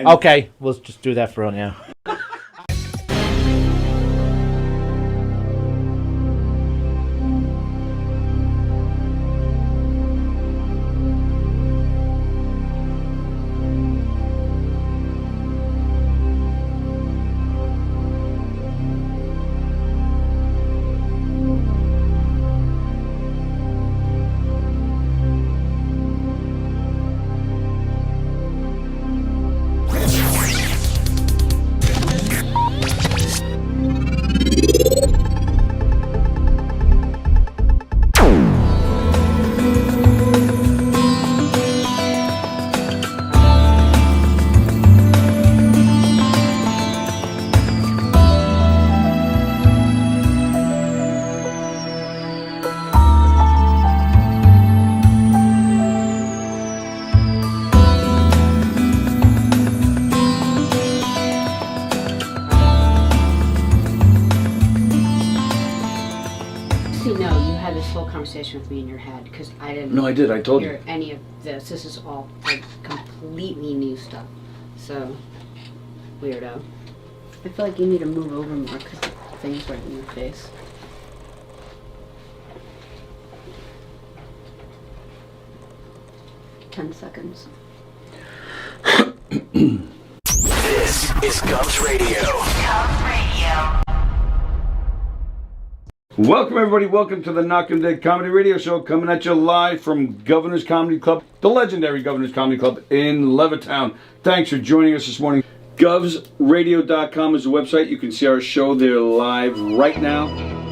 Okay, we'll just do that for now. With me in your head because I didn't. No, I did. I told hear you. Any of this. This is all like completely new stuff. So weirdo. I feel like you need to move over more because the thing's right in your face. Ten seconds. This is Govs Radio. Govs Radio. Welcome, everybody. Welcome to the Knockem Dead Comedy Radio Show, coming at you live from Governor's Comedy Club, the legendary Governor's Comedy Club in Levittown. Thanks for joining us this morning. GovsRadio.com is the website. You can see our show there live right now.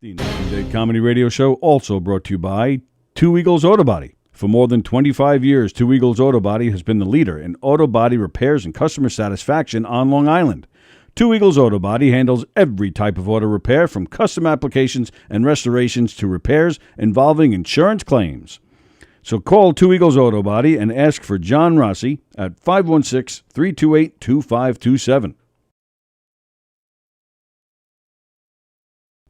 The Knockem Dead Comedy Radio Show also brought to you by Two Eagles Autobody. For more than 25 years, Two Eagles Autobody has been the leader in auto body repairs and customer satisfaction on Long Island. Two Eagles Autobody handles every type of auto repair, from custom applications and restorations to repairs involving insurance claims. So call Two Eagles Autobody and ask for John Rossi at 516-328-2527.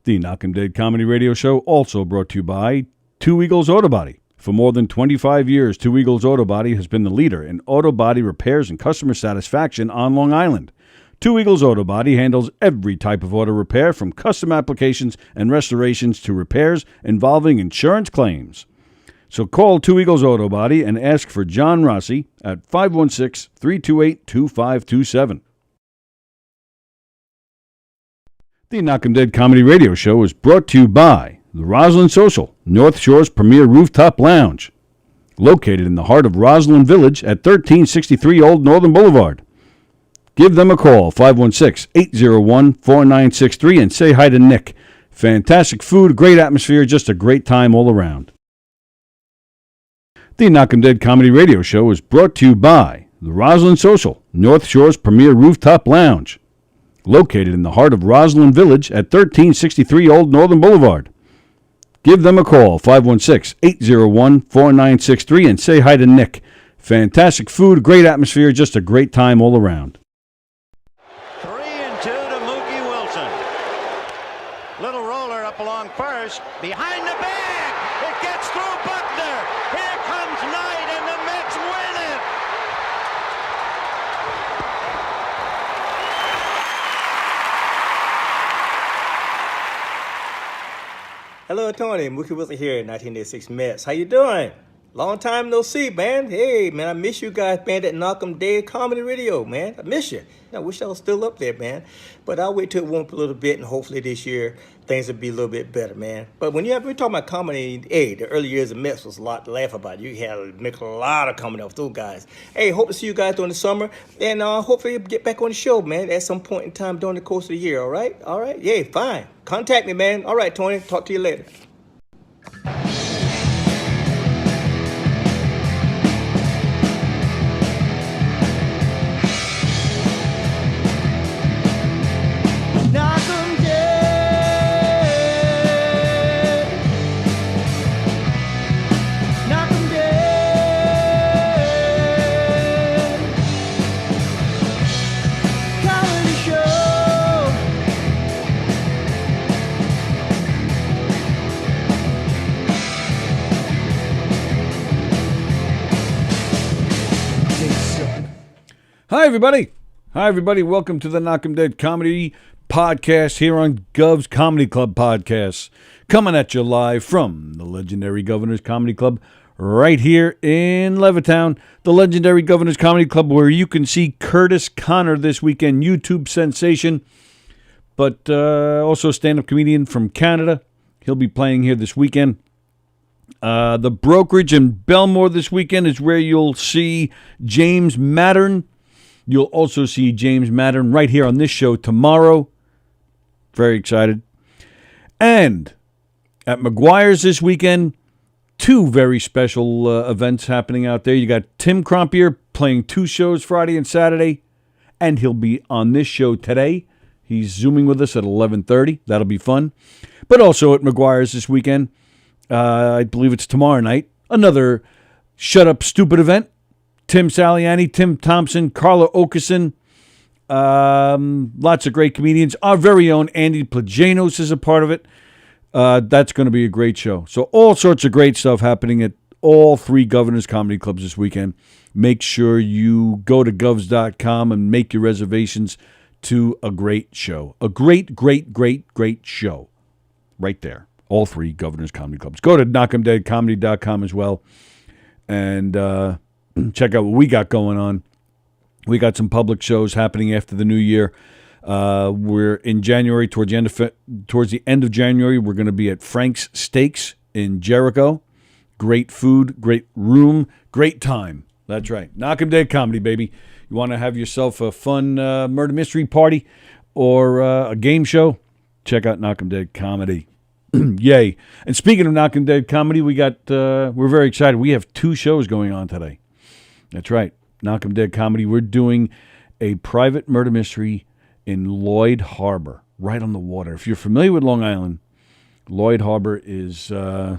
The Knockem Dead Comedy Radio Show also brought to you by Two Eagles Autobody. For more than 25 years, Two Eagles Autobody has been the leader in auto body repairs and customer satisfaction on Long Island. Two Eagles Autobody handles every type of auto repair, from custom applications and restorations to repairs involving insurance claims. So call Two Eagles Autobody and ask for John Rossi at 516-328-2527. The Knockem Dead Comedy Radio Show is brought to you by the Roslyn Social, North Shore's premier rooftop lounge, located in the heart of Roslyn Village at 1363 Old Northern Boulevard. Give them a call, 516-801-4963, and say hi to Nick. Fantastic food, great atmosphere, just a great time all around. The Knockem Dead Comedy Radio Show is brought to you by the Roslyn Social, North Shore's premier rooftop lounge, located in the heart of Roslyn Village at 1363 Old Northern Boulevard. Give them a call, 516-801-4963, and say hi to Nick. Fantastic food, great atmosphere, just a great time all around. 3-2 to Mookie Wilson. Little roller up along first, behind the bag. It gets through Buckner. Here comes Knight, and the Mets win it. Hello, Tony. Mookie Wilson here, 1986 Mets. How you doing? Long time no see, man. Hey, man, I miss you guys, man, that Knockem Dead Comedy Radio, man. I miss you. I wish I was still up there, man. But I'll wait till it warm up a little bit, and hopefully this year things will be a little bit better, man. But when we're talking about comedy, hey, the early years of Mets was a lot to laugh about. You had to make a lot of comedy off those guys. Hey, hope to see you guys during the summer, and hopefully get back on the show, man, at some point in time during the course of the year, all right? All right? Yeah, fine. Contact me, man. All right, Tony. Talk to you later. Knockem Hi, everybody. Hi, everybody. Welcome to the Knockem Dead Comedy Podcast here on Gov's Comedy Club Podcast. Coming at you live from the legendary Governor's Comedy Club right here in Levittown. The legendary Governor's Comedy Club where you can see Curtis Connor this weekend, YouTube sensation, but also stand-up comedian from Canada. He'll be playing here this weekend. The Brokerage in Belmore this weekend is where you'll see James Madden. You'll also see James Madden right here on this show tomorrow. Very excited. And at McGuire's this weekend, two very special events happening out there. You got Tim Crompier playing two shows Friday and Saturday, and he'll be on this show today. He's Zooming with us at 11:30. That'll be fun. But also at McGuire's this weekend, I believe it's tomorrow night, another Shut Up Stupid event. Tim Saliani, Tim Thompson, Carla Okerson, lots of great comedians. Our very own Andy Plajanos is a part of it. That's going to be a great show. So all sorts of great stuff happening at all three Governor's Comedy Clubs this weekend. Make sure you go to govs.com and make your reservations to a great show. A great, great, great, great show. Right there. All three Governor's Comedy Clubs. Go to knockemdeadcomedy.com as well. And check out what we got going on. We got some public shows happening after the new year. We're in January, towards the end of January, we're going to be at Frank's Steaks in Jericho. Great food, great room, great time. That's right. Knockem Dead Comedy, baby. You want to have yourself a fun murder mystery party or a game show? Check out Knockem Dead Comedy. Yay. And speaking of Knockem Dead Comedy, we're very excited. We have two shows going on today. That's right. Knockem Dead Comedy. We're doing a private murder mystery in Lloyd Harbor, right on the water. If you're familiar with Long Island, Lloyd Harbor is one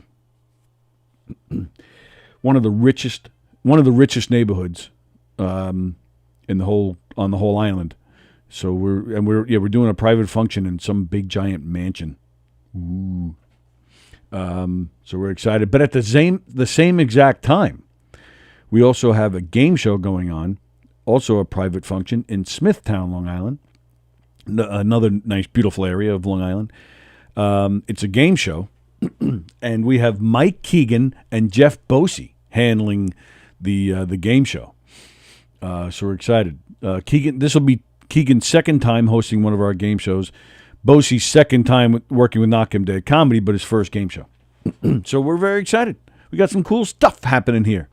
of the richest neighborhoods on the whole island. So we're doing a private function in some big giant mansion. Ooh. So we're excited. But at the same exact time, we also have a game show going on, also a private function in Smithtown, Long Island, another nice, beautiful area of Long Island. It's a game show, and we have Mike Keegan and Jeff Bosey handling the game show. So we're excited. This will be Keegan's second time hosting one of our game shows. Bosey's second time working with Knockem Dead Comedy, but his first game show. So we're very excited. We got some cool stuff happening here.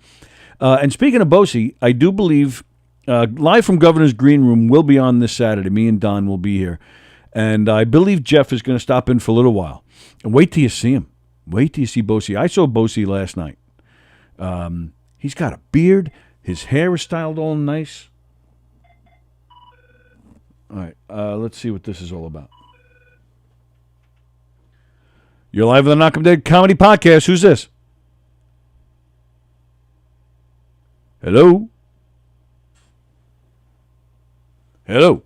And speaking of Bosey, I do believe Live from Governor's Green Room will be on this Saturday. Me and Don will be here. And I believe Jeff is going to stop in for a little while. And wait till you see him. Wait till you see Bosey. I saw Bosey last night. He's got a beard. His hair is styled all nice. All right, let's see what this is all about. You're live on the Knockem Dead Comedy Podcast. Who's this? Hello? Hello?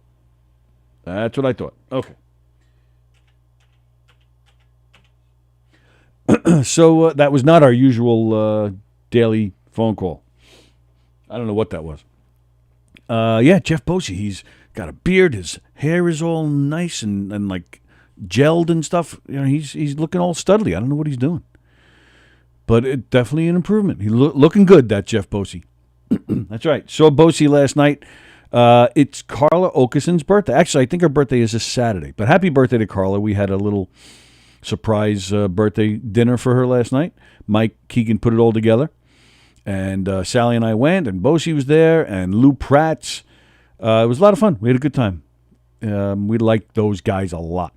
That's what I thought. Okay. So that was not our usual daily phone call. I don't know what that was. Yeah, Jeff Bosey. He's got a beard. His hair is all nice and like gelled and stuff. You know, he's looking all studly. I don't know what he's doing. But it definitely an improvement. He's looking good, that Jeff Bosey. That's right. Saw Bosey last night. It's Carla Okerson's birthday. Actually, I think her birthday is this Saturday. But happy birthday to Carla. We had a little surprise birthday dinner for her last night. Mike Keegan put it all together. And Sallie and I went, and Bosey was there, and Lou Pratt's. It was a lot of fun. We had a good time. We liked those guys a lot.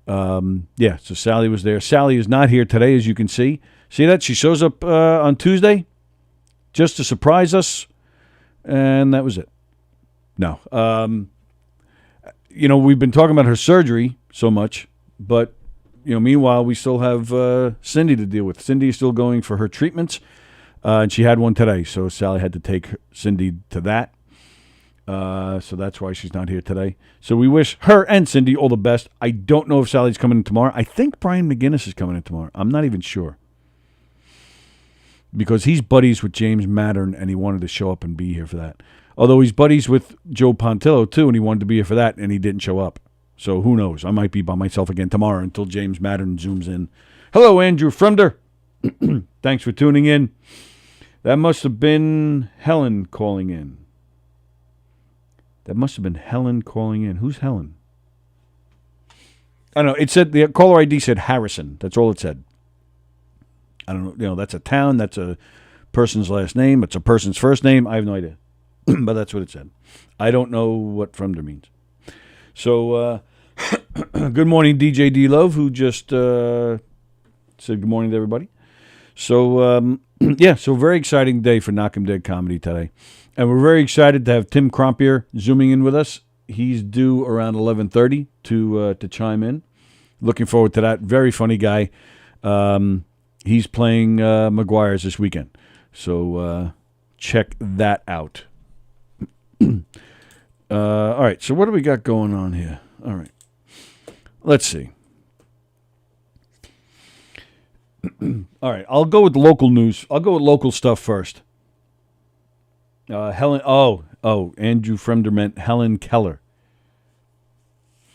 Yeah, so Sallie was there. Sallie is not here today, as you can see. See that? She shows up on Tuesday just to surprise us, and that was it. No. You know, we've been talking about her surgery so much, but, you know, meanwhile, we still have Cindy to deal with. Cindy is still going for her treatments, and she had one today, so Sallie had to take Cindy to that. So that's why she's not here today. So we wish her and Cindy all the best. I don't know if Sallie's coming in tomorrow. I think Brian McGinnis is coming in tomorrow. I'm not even sure. Because he's buddies with James Madden, and he wanted to show up and be here for that. Although he's buddies with Joe Pontillo, too, and he wanted to be here for that, and he didn't show up. So who knows? I might be by myself again tomorrow until James Madden zooms in. Hello, Andrew Fremder. Thanks for tuning in. That must have been Helen calling in. Who's Helen? I don't know. It said, the caller ID said Harrison. That's all it said. I don't know. You know, that's a town. That's a person's last name. It's a person's first name. I have no idea. But that's what it said. I don't know what Fremder means. So, good morning, DJ D Love, who just said good morning to everybody. So, so very exciting day for Knockem Dead Comedy today. And we're very excited to have Tim Crompier zooming in with us. He's due around 11:30 to chime in. Looking forward to that. Very funny guy. He's playing McGuire's this weekend. So check that out. All right, so what do we got going on here? All right. Let's see. All right, I'll go with local news. I'll go with local stuff first. Andrew Fremder meant Helen Keller.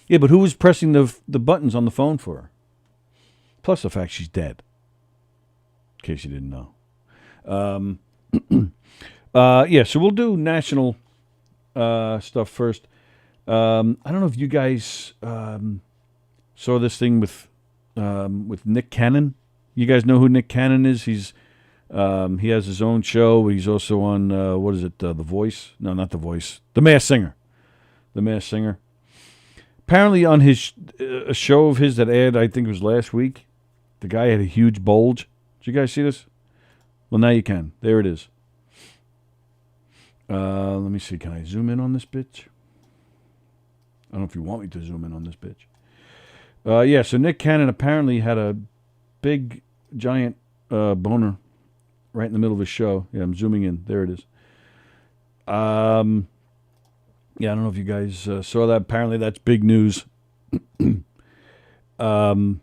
Yeah, but who was pressing the buttons on the phone for her? Plus the fact she's dead. In case you didn't know. So we'll do national stuff first. I don't know if you guys saw this thing with Nick Cannon. You guys know who Nick Cannon is? He has his own show. He's also on The Voice? No, not The Voice. The Masked Singer. The Masked Singer. Apparently, on his a show of his that aired, I think it was last week, the guy had a huge bulge. Did you guys see this? Well, now you can. There it is. Let me see. Can I zoom in on this bitch? I don't know if you want me to zoom in on this bitch. So Nick Cannon apparently had a big, giant boner right in the middle of his show. Yeah, I'm zooming in. There it is. I don't know if you guys saw that. Apparently that's big news. Apparently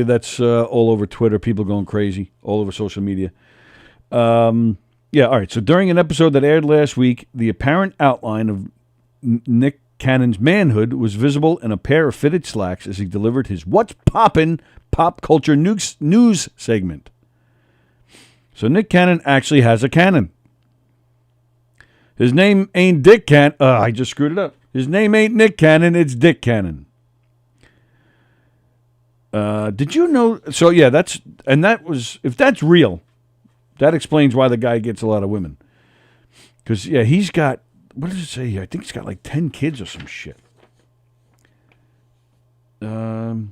that's all over Twitter. People going crazy. All over social media. All right. So during an episode that aired last week, the apparent outline of Nick Cannon's manhood was visible in a pair of fitted slacks as he delivered his What's Poppin' pop culture news segment. So Nick Cannon actually has a cannon. His name ain't Dick Cannon. I just screwed it up. His name ain't Nick Cannon. It's Dick Cannon. Did you know? So yeah, if that's real, that explains why the guy gets a lot of women. Because he's got, what does it say here? I think he's got like 10 kids or some shit. It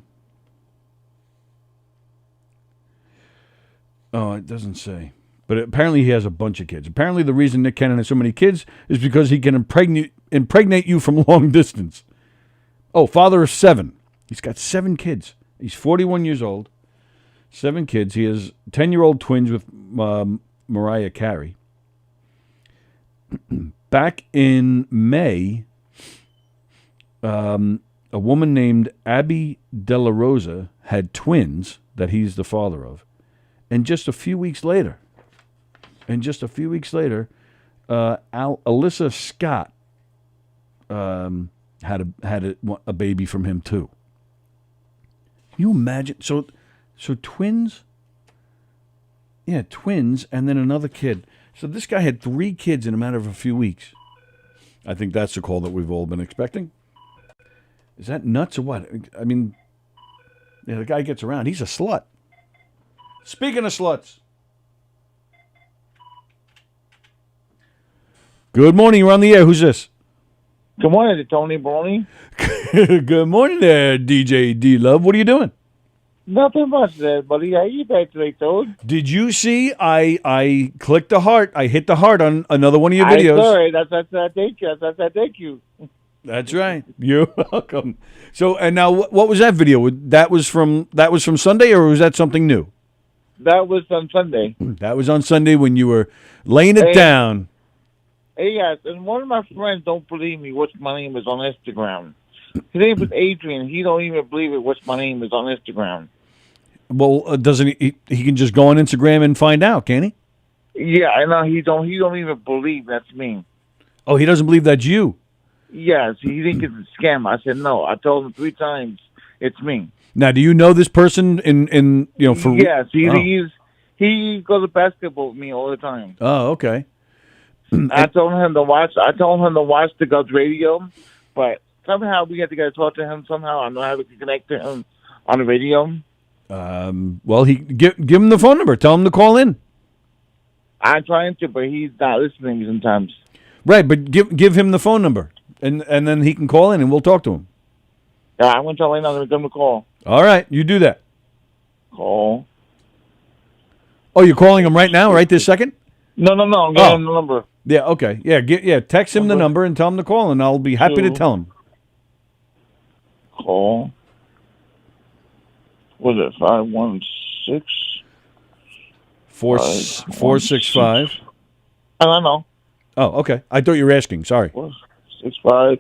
doesn't say. But apparently he has a bunch of kids. Apparently the reason Nick Cannon has so many kids is because he can impregnate you from long distance. Oh, father of 7. He's got 7 kids. He's 41 years old. 7 kids. He has 10-year-old twins with Mariah Carey. Back in May, a woman named Abby De La Rosa had twins that he's the father of. And just a few weeks later, Alyssa Scott had a baby from him too. Can you imagine? So twins? Yeah, twins, and then another kid. So this guy had 3 kids in a matter of a few weeks. I think that's the call that we've all been expecting. Is that nuts or what? I mean, the guy gets around. He's a slut. Speaking of sluts. Good morning. You're on the air. Who's this? Good morning, Tony Brony. Good morning there, DJ D Love. What are you doing? Nothing much there, buddy. How you back today, Toad? Did you see I clicked the heart? I hit the heart on another one of your videos. Sorry, that's thank you. Thank you. That's right. You're welcome. So, and now, what was that video? That was from Sunday, or was that something new? That was on Sunday. That was on Sunday when you were laying it down. Hey, guys, and one of my friends don't believe me what's my name is on Instagram. His name is Adrian. He don't even believe it what's my name is on Instagram. Well, doesn't he can just go on Instagram and find out, can't he? Yeah, I know he don't even believe that's me. Oh, he doesn't believe that's you. Yes, he thinks it's a scam. I said no. I told him 3 times it's me. Now, do you know this person in for? Yes, Oh. he goes to basketball with me all the time. Oh, okay. I told him to watch. I told him to watch the Gulf Radio, but somehow we had to get to talk to him. Somehow I know how to connect to him on the radio. Well, give him the phone number. Tell him to call in. I'm trying to, but he's not listening sometimes. Right, but give him the phone number, and then he can call in, and we'll talk to him. Yeah, I'm gonna tell him I'm gonna give him a call. All right, you do that. Call. Oh, you're calling him right now, right this second? No. I'm getting him the number. Yeah, okay. Yeah, text him the number and tell him to call, and I'll be happy to tell him. Call. What is it? 516? 465. I don't know. Oh, okay. I thought you were asking. Sorry. 465.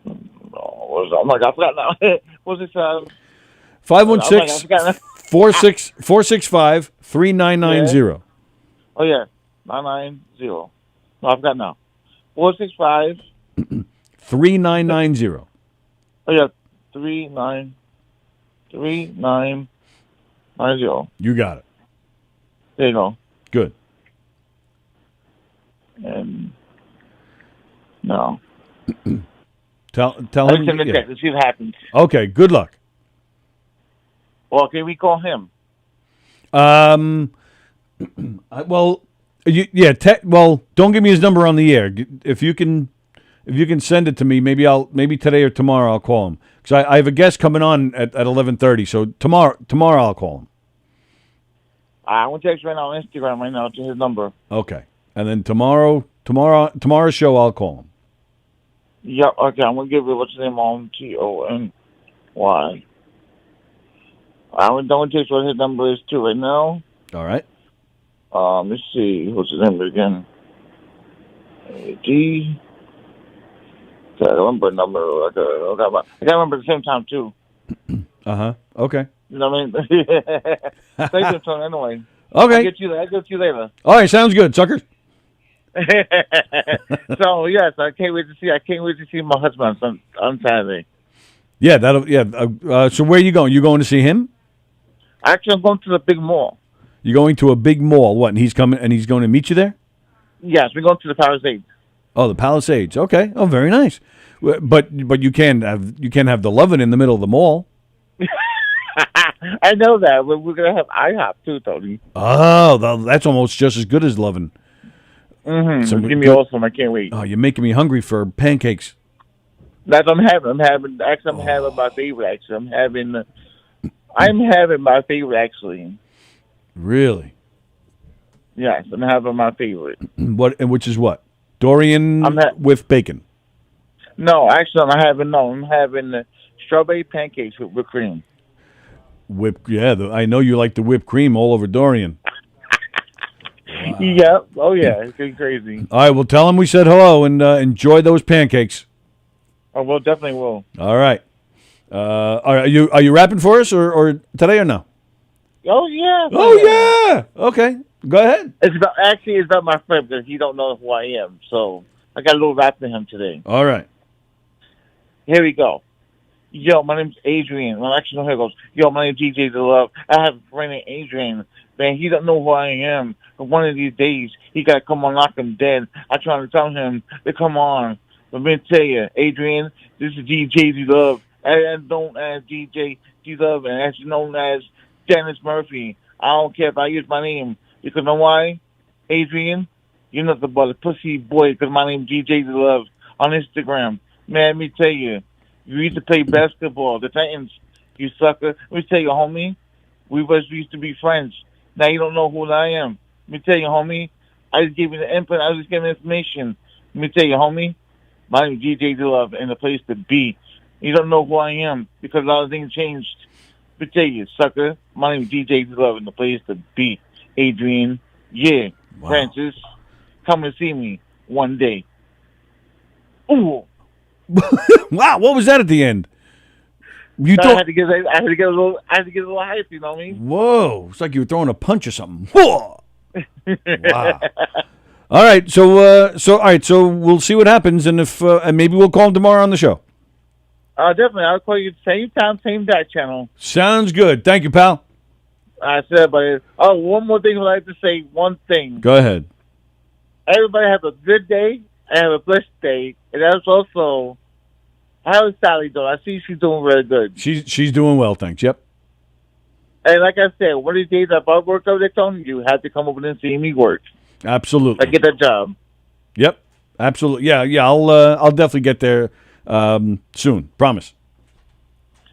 No, what is it? Oh my God, I forgot now. What's it? 516-465-3990. Oh yeah, 990. No, I forgot now. 465. 3990. Oh yeah, 3990. You got it. There you go. Good. And no. Tell I him. send a text and see what happens. Okay. Good luck. Well, can we call him? Well, don't give me his number on the air. If you can send it to me, maybe today or tomorrow I'll call him because I have a guest coming on at 11:30. So tomorrow I'll call him. I'm gonna text right now on Instagram right now to his number. Okay, and then tomorrow's show I'll call him. Yep. Okay, I'm gonna give you what's his name on TONY. I'm gonna text what his number is too right now. All right. Let's see. What's his name again? D. I remember the number. I gotta remember at the same time too. Okay. You know what I mean? Thank you, Tony. Anyway. Okay. I'll get you later. All right. Sounds good, suckers. So yes, I can't wait to see my husband on Saturday. Yeah. So where are you going? You going to see him? Actually, I'm going to the big mall. You're going to a big mall. What? And he's coming, and he's going to meet you there? Yes, we're going to the Palisades. Oh, the Palisades. Okay. Oh, very nice. But you can't have the lovin' in the middle of the mall. I know that, but we're gonna have IHOP too, Tony. Oh, that's almost just as good as lovin'. Mm-hmm. So give me awesome. I can't wait. Oh, you're making me hungry for pancakes. That's what I'm having. I'm having my favorite. Actually, I'm having my favorite. Actually. Really? Yes, I'm having my favorite. Which is what? Dorian with bacon. No, actually, I'm having strawberry pancakes with whipped cream. I know you like the whipped cream all over Dorian. Wow. Yep. Oh yeah, it's getting crazy. All right, well, tell him we said hello and enjoy those pancakes. Oh, well, definitely will. All right. Are you rapping for us or today or no? Oh yeah. Oh yeah. Okay, go ahead. It's about my friend because he don't know who I am. So I got a little rap to him today. All right. Here we go. Yo, my name's Adrian. Well, actually, no, here it goes. Yo, my name's DJ The Love. I have a friend named Adrian. Man, he don't know who I am. But one of these days, he got to come on Knockem dead. I try to tell him to come on. But let me tell you, Adrian, this is DJ The Love. And known as DJ The Love, and as known as Dennis Murphy. I don't care if I use my name. Because you know why? Adrian, you're nothing but a pussy boy because my name's DJ The Love on Instagram. Man, let me tell you. You used to play basketball. The Titans, you sucker. Let me tell you, homie, we used to be friends. Now you don't know who I am. Let me tell you, homie, I just gave you the input. I was just giving information. Let me tell you, homie, my name is DJ The Love and the place to be. You don't know who I am because a lot of things changed. Let me tell you, sucker, my name is DJ The Love and the place to be. Adrian, yeah, wow. Francis, come and see me one day. Ooh. Wow, what was that at the end? You I thought? had to get a little hype. You know what I mean? Whoa! It's like you were throwing a punch or something. Whoa! Wow. All right, so all right, so we'll see what happens, and if and maybe we'll call him tomorrow on the show. Definitely. I'll call you same time, same dot channel. Sounds good. Thank you, pal. I said, but one more thing I'd like to say. One thing. Go ahead. Everybody have a good day and have a blessed day. And that's also, how is Sallie doing? I see she's doing really good. She's doing well, thanks. Yep. And like I said, one of these days if I work over there, Tony, you have to come over and see me work. Absolutely. I get that job. Yep. Absolutely. Yeah. I'll definitely get there soon. Promise.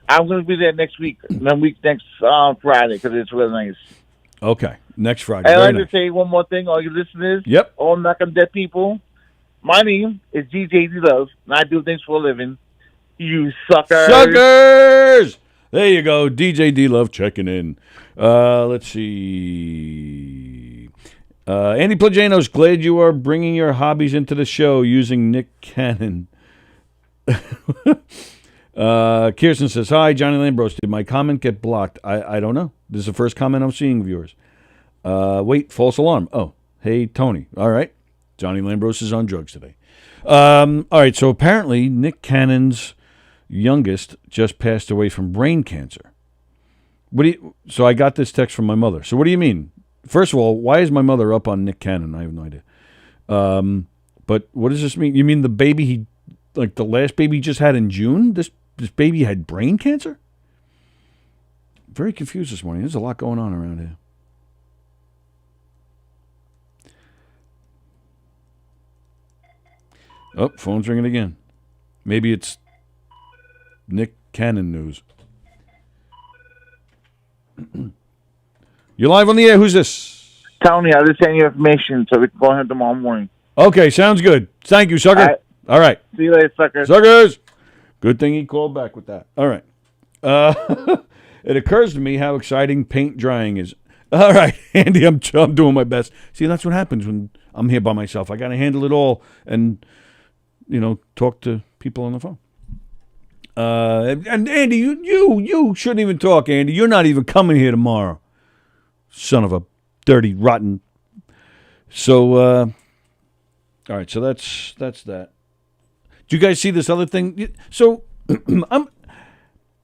I'm going to be there next week. Next Friday, because it's really nice. Okay. Next Friday. And I'd Very like nice. to say one more thing, all you listeners. Yep. All Knockem Dead people. My name is DJ D Love, and I do things for a living. You suckers. Suckers! There you go. DJ D Love checking in. Let's see. Andy Plagano's glad you are bringing your hobbies into the show using Nick Cannon. Kirsten says, hi, Johnny Lambros. Did my comment get blocked? I don't know. This is the first comment I'm seeing of yours. Wait, false alarm. Oh, hey, Tony. All right. Johnny Lambros is on drugs today. All right, so apparently Nick Cannon's youngest just passed away from brain cancer. So I got this text from my mother. So what do you mean? First of all, why is my mother up on Nick Cannon? I have no idea. But what does this mean? You mean the baby like the last baby he just had in June? This baby had brain cancer? Very confused this morning. There's a lot going on around here. Oh, phone's ringing again. Maybe it's Nick Cannon news. You're live on the air. Who's this? Tony, I'll just send you information so we can go ahead tomorrow morning. Okay, sounds good. Thank you, sucker. All right. See you later, sucker. Suckers. Good thing he called back with that. All right. It occurs to me how exciting paint drying is. All right, Andy, I'm doing my best. See, that's what happens when I'm here by myself. I got to handle it all and, talk to people on the phone. And Andy, you shouldn't even talk, Andy. You're not even coming here tomorrow. Son of a dirty, rotten. So, all right, so that's that. Do you guys see this other thing? So,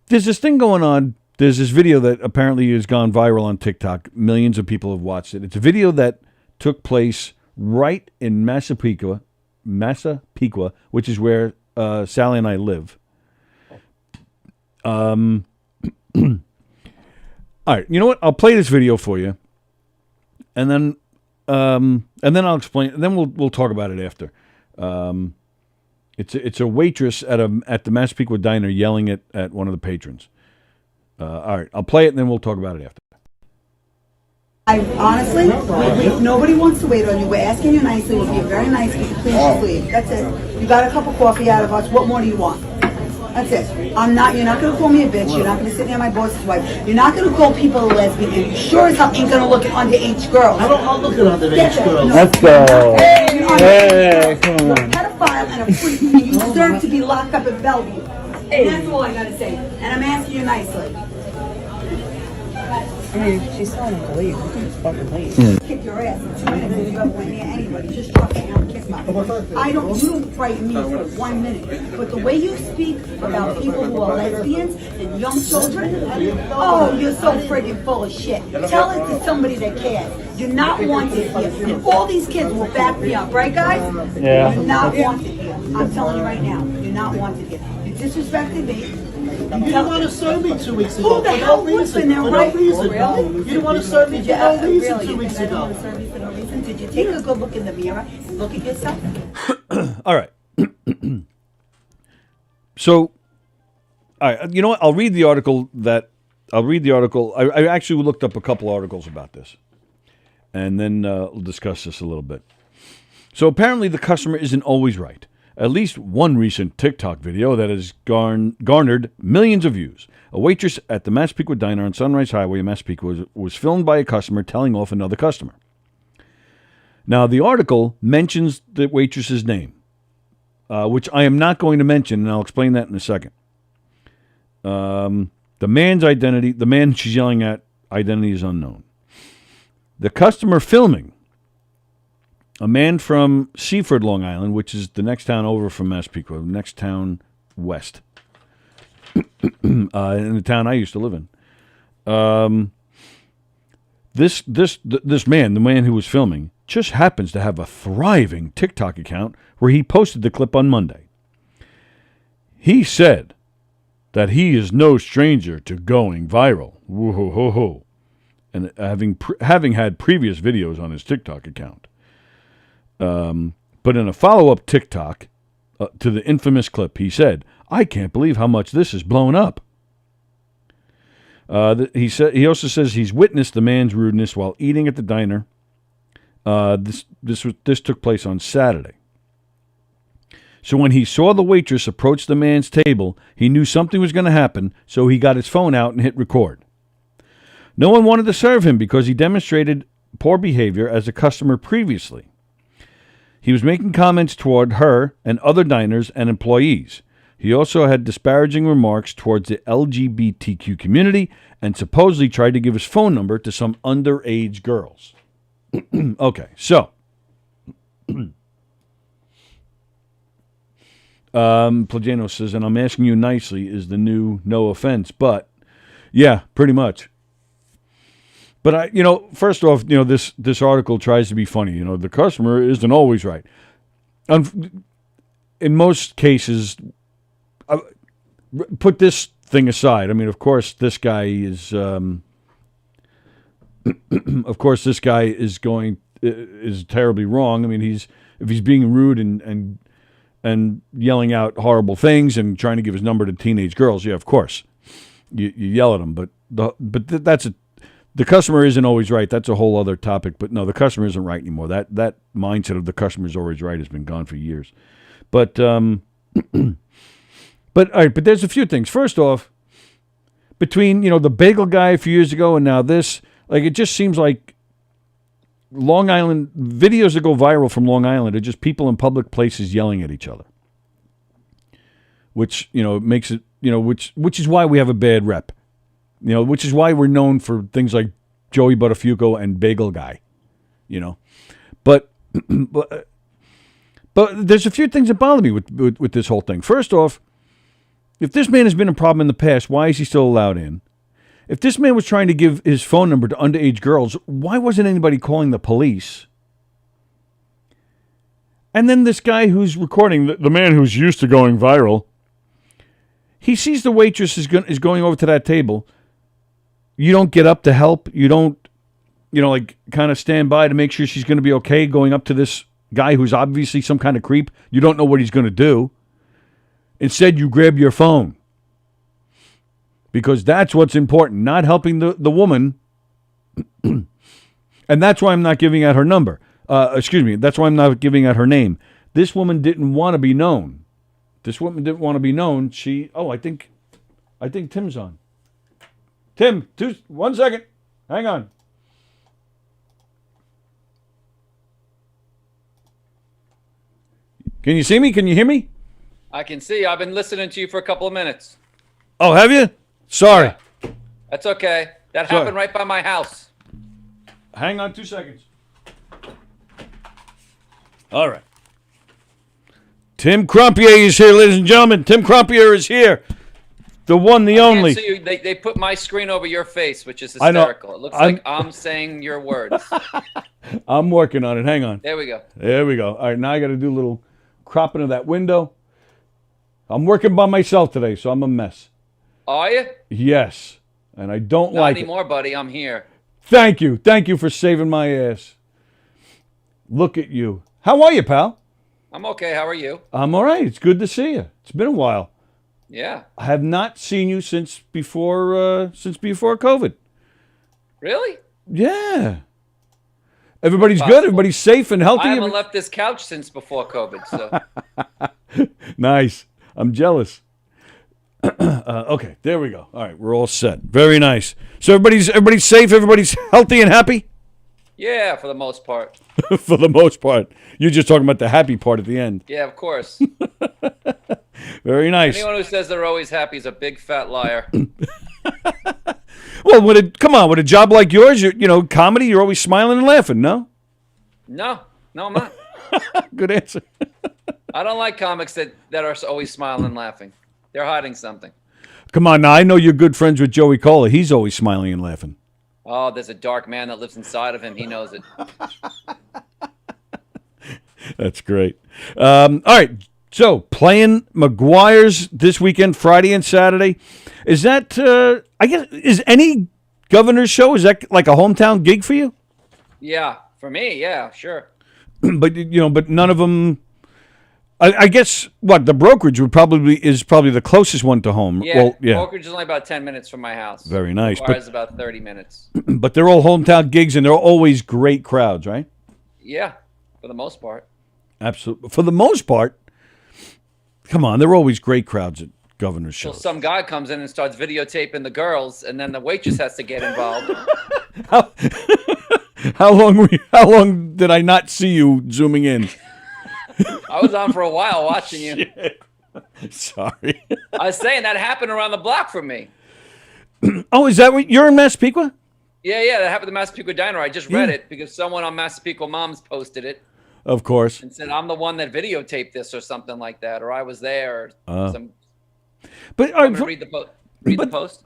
there's this thing going on. There's this video that apparently has gone viral on TikTok. Millions of people have watched it. It's a video that took place right in Massapequa, which is where Sallie and I live. All right, you know what? I'll play this video for you, and then I'll explain. And then we'll talk about it after. It's a waitress at the Massapequa diner yelling at one of the patrons. All right, I'll play it and then we'll talk about it after. I honestly, nobody wants to wait on you. We're asking you nicely. We'll be very nice. Could you please just leave? That's it. You got a cup of coffee out of us. What more do you want? That's it. You're not going to call me a bitch. You're not going to sit near my boss's wife. You're not going to call people a lesbian. And you sure as hell ain't going to look at underage girls. I don't look at underage girls. Let's go. Hey, come on. You're a pedophile and a freak. And you deserve to be locked up at Bellevue. And that's all I got to say. And I'm asking you nicely. I mean, she's telling him to leave. You can just fucking leave. Kick your ass in 2 minutes if you ever went near anybody. Just drop it out and kiss my ass. You don't frighten me for 1 minute. But the way you speak about people who are lesbians and young children, oh, you're so friggin' full of shit. Tell it to somebody that cares. You're not wanted here. And all these kids will back me up, right guys? Yeah. You're not wanted here. I'm telling you right now, you're not wanted here. You disrespected me. You didn't want to serve me 2 weeks ago. Who the hell would when they're right? Really? You didn't want to serve me for no reason Really? 2 weeks You didn't ago. want to serve me for no reason? Did you take a good look in the mirror and look at yourself? All right. So, all right. You know what? I'll read the article. I actually looked up a couple articles about this, and then we'll discuss this a little bit. So apparently, the customer isn't always right. At least one recent TikTok video that has garnered millions of views. A waitress at the Massapequa Diner on Sunrise Highway in Massapequa was filmed by a customer telling off another customer. Now, the article mentions the waitress's name, which I am not going to mention, and I'll explain that in a second. The man she's yelling at, identity is unknown. The customer filming, a man from Seaford, Long Island, which is the next town over from Massapequa, next town west, in the town I used to live in. This man, the man who was filming, just happens to have a thriving TikTok account where he posted the clip on Monday. He said that he is no stranger to going viral. Woo-ho-ho-ho. And having had previous videos on his TikTok account. But in a follow-up TikTok to the infamous clip, he said, "I can't believe how much this is blown up." He also says he's witnessed the man's rudeness while eating at the diner. This took place on Saturday. So when he saw the waitress approach the man's table, he knew something was going to happen, so he got his phone out and hit record. No one wanted to serve him because he demonstrated poor behavior as a customer previously. He was making comments toward her and other diners and employees. He also had disparaging remarks towards the LGBTQ community and supposedly tried to give his phone number to some underage girls. Okay, so Plagano says, and I'm asking you nicely, is the new no offense, but yeah, pretty much. But first off, this article tries to be funny. The customer isn't always right. In most cases, put this thing aside. I mean, of course, this guy is. Of course, this guy is terribly wrong. I mean, if he's being rude and yelling out horrible things and trying to give his number to teenage girls, yeah, of course, you yell at him. But the customer isn't always right. That's a whole other topic. But no, the customer isn't right anymore. That mindset of the customer is always right has been gone for years. But all right. But there's a few things. First off, between the bagel guy a few years ago and now this, it just seems like Long Island videos that go viral from Long Island are just people in public places yelling at each other, which makes it which is why we have a bad rep. Which is why we're known for things like Joey Buttafuoco and Bagel Guy, But there's a few things that bother me with this whole thing. First off, if this man has been a problem in the past, why is he still allowed in? If this man was trying to give his phone number to underage girls, why wasn't anybody calling the police? And then this guy who's recording, the man who's used to going viral, he sees the waitress is going over to that table. You don't get up to help. You don't, kind of stand by to make sure she's going to be okay going up to this guy who's obviously some kind of creep. You don't know what he's going to do. Instead, you grab your phone. Because that's what's important, not helping the woman. And that's why I'm not giving out her number. That's why I'm not giving out her name. This woman didn't want to be known. I think Tim's on. Tim, 1 second. Hang on. Can you see me? Can you hear me? I can see. I've been listening to you for a couple of minutes. Oh, have you? Sorry. Yeah. That's okay. That happened right by my house. Hang on 2 seconds. All right. Tim Crumpier is here, ladies and gentlemen. Tim Crumpier is here. The one, the only. So they put my screen over your face, which is hysterical. It looks like I'm saying your words. I'm working on it. Hang on. There we go. All right, now I got to do a little cropping of that window. I'm working by myself today, so I'm a mess. Are you? Yes, and I don't Not like anymore, buddy. I'm here. Thank you. Thank you for saving my ass. Look at you. How are you, pal? I'm okay. How are you? I'm all right. It's good to see you. It's been a while. Yeah. I have not seen you since before COVID. Really? Yeah. Everybody's good. Everybody's safe and healthy. I haven't left this couch since before COVID. So. Nice. I'm jealous. Okay, there we go. All right, we're all set. Very nice. So everybody's safe. Everybody's healthy and happy. Yeah, for the most part. For the most part. You're just talking about the happy part at the end. Yeah, of course. Very nice. Anyone who says they're always happy is a big fat liar. Well, come on, with a job like yours, comedy, you're always smiling and laughing, no? No, I'm not. Good answer. I don't like comics that are always smiling and laughing. They're hiding something. Come on, now, I know you're good friends with Joey Cola. He's always smiling and laughing. Oh, there's a dark man that lives inside of him. He knows it. That's great. All right, so playing McGuire's this weekend, Friday and Saturday. Is that, I guess, is any governor's show, is that like a hometown gig for you? Yeah, for me, yeah, sure. But none of them, I guess, the brokerage is probably the closest one to home. Yeah, well, yeah. brokerage is only about 10 minutes from my house. Very nice. McGuire's about 30 minutes. But they're all hometown gigs, and they're always great crowds, right? Yeah, for the most part. Absolutely. For the most part, come on, they're always great crowds at governor's shows. So some guy comes in and starts videotaping the girls, and then the waitress has to get involved. How long did I not see you zooming in? I was on for a while watching you. Shit. Sorry. I was saying that happened around the block from me. Oh, is that what you're in Massapequa? Yeah, that happened to Massapequa Diner. I just read it because someone on Massapequa Moms posted it. Of course. And said, I'm the one that videotaped this or something like that, or I was there. Or some. But read the post?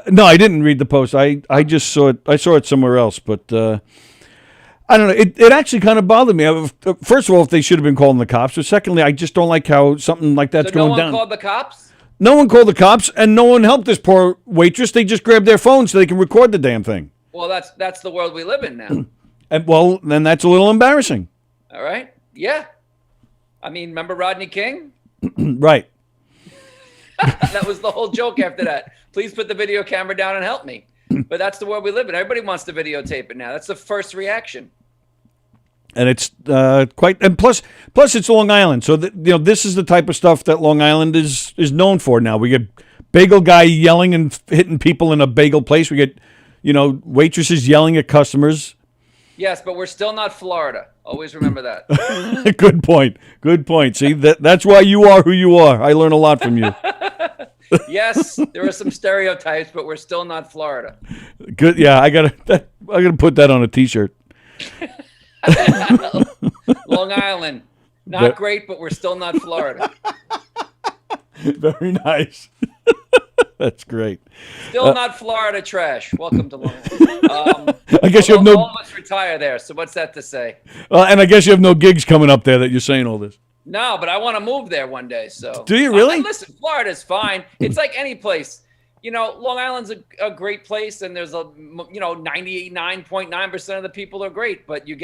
No, I didn't read the post. I just saw it. I saw it somewhere else, but I don't know. It actually kind of bothered me. First of all, if they should have been calling the cops, but secondly, I just don't like how something like that's going down. No one called the cops? No one called the cops, and no one helped this poor waitress. They just grabbed their phone so they can record the damn thing. Well, that's the world we live in now. And then that's a little embarrassing. All right. Yeah. I mean, remember Rodney King? Right. That was the whole joke after that. Please put the video camera down and help me. But that's the world we live in. Everybody wants to videotape it now. That's the first reaction. And it's and plus it's Long Island. So this is the type of stuff that Long Island is known for now. We get bagel guy yelling and hitting people in a bagel place. We get waitresses yelling at customers. Yes, but we're still not Florida. Always remember that. Good point. See, that's why you are who you are. I learn a lot from you. Yes, there are some stereotypes, but we're still not Florida. Good. Yeah, I gotta put that on a T-shirt. Long Island, not great, but we're still not Florida. Very nice. That's great. Still not Florida trash. Welcome to Long Island. I guess you have no. All of us retire there. So what's that to say? And I guess you have no gigs coming up there that you're saying all this. No, but I want to move there one day. So do you really? Listen, Florida's fine. It's like any place. Long Island's a great place, and there's 99.9% of the people are great. But you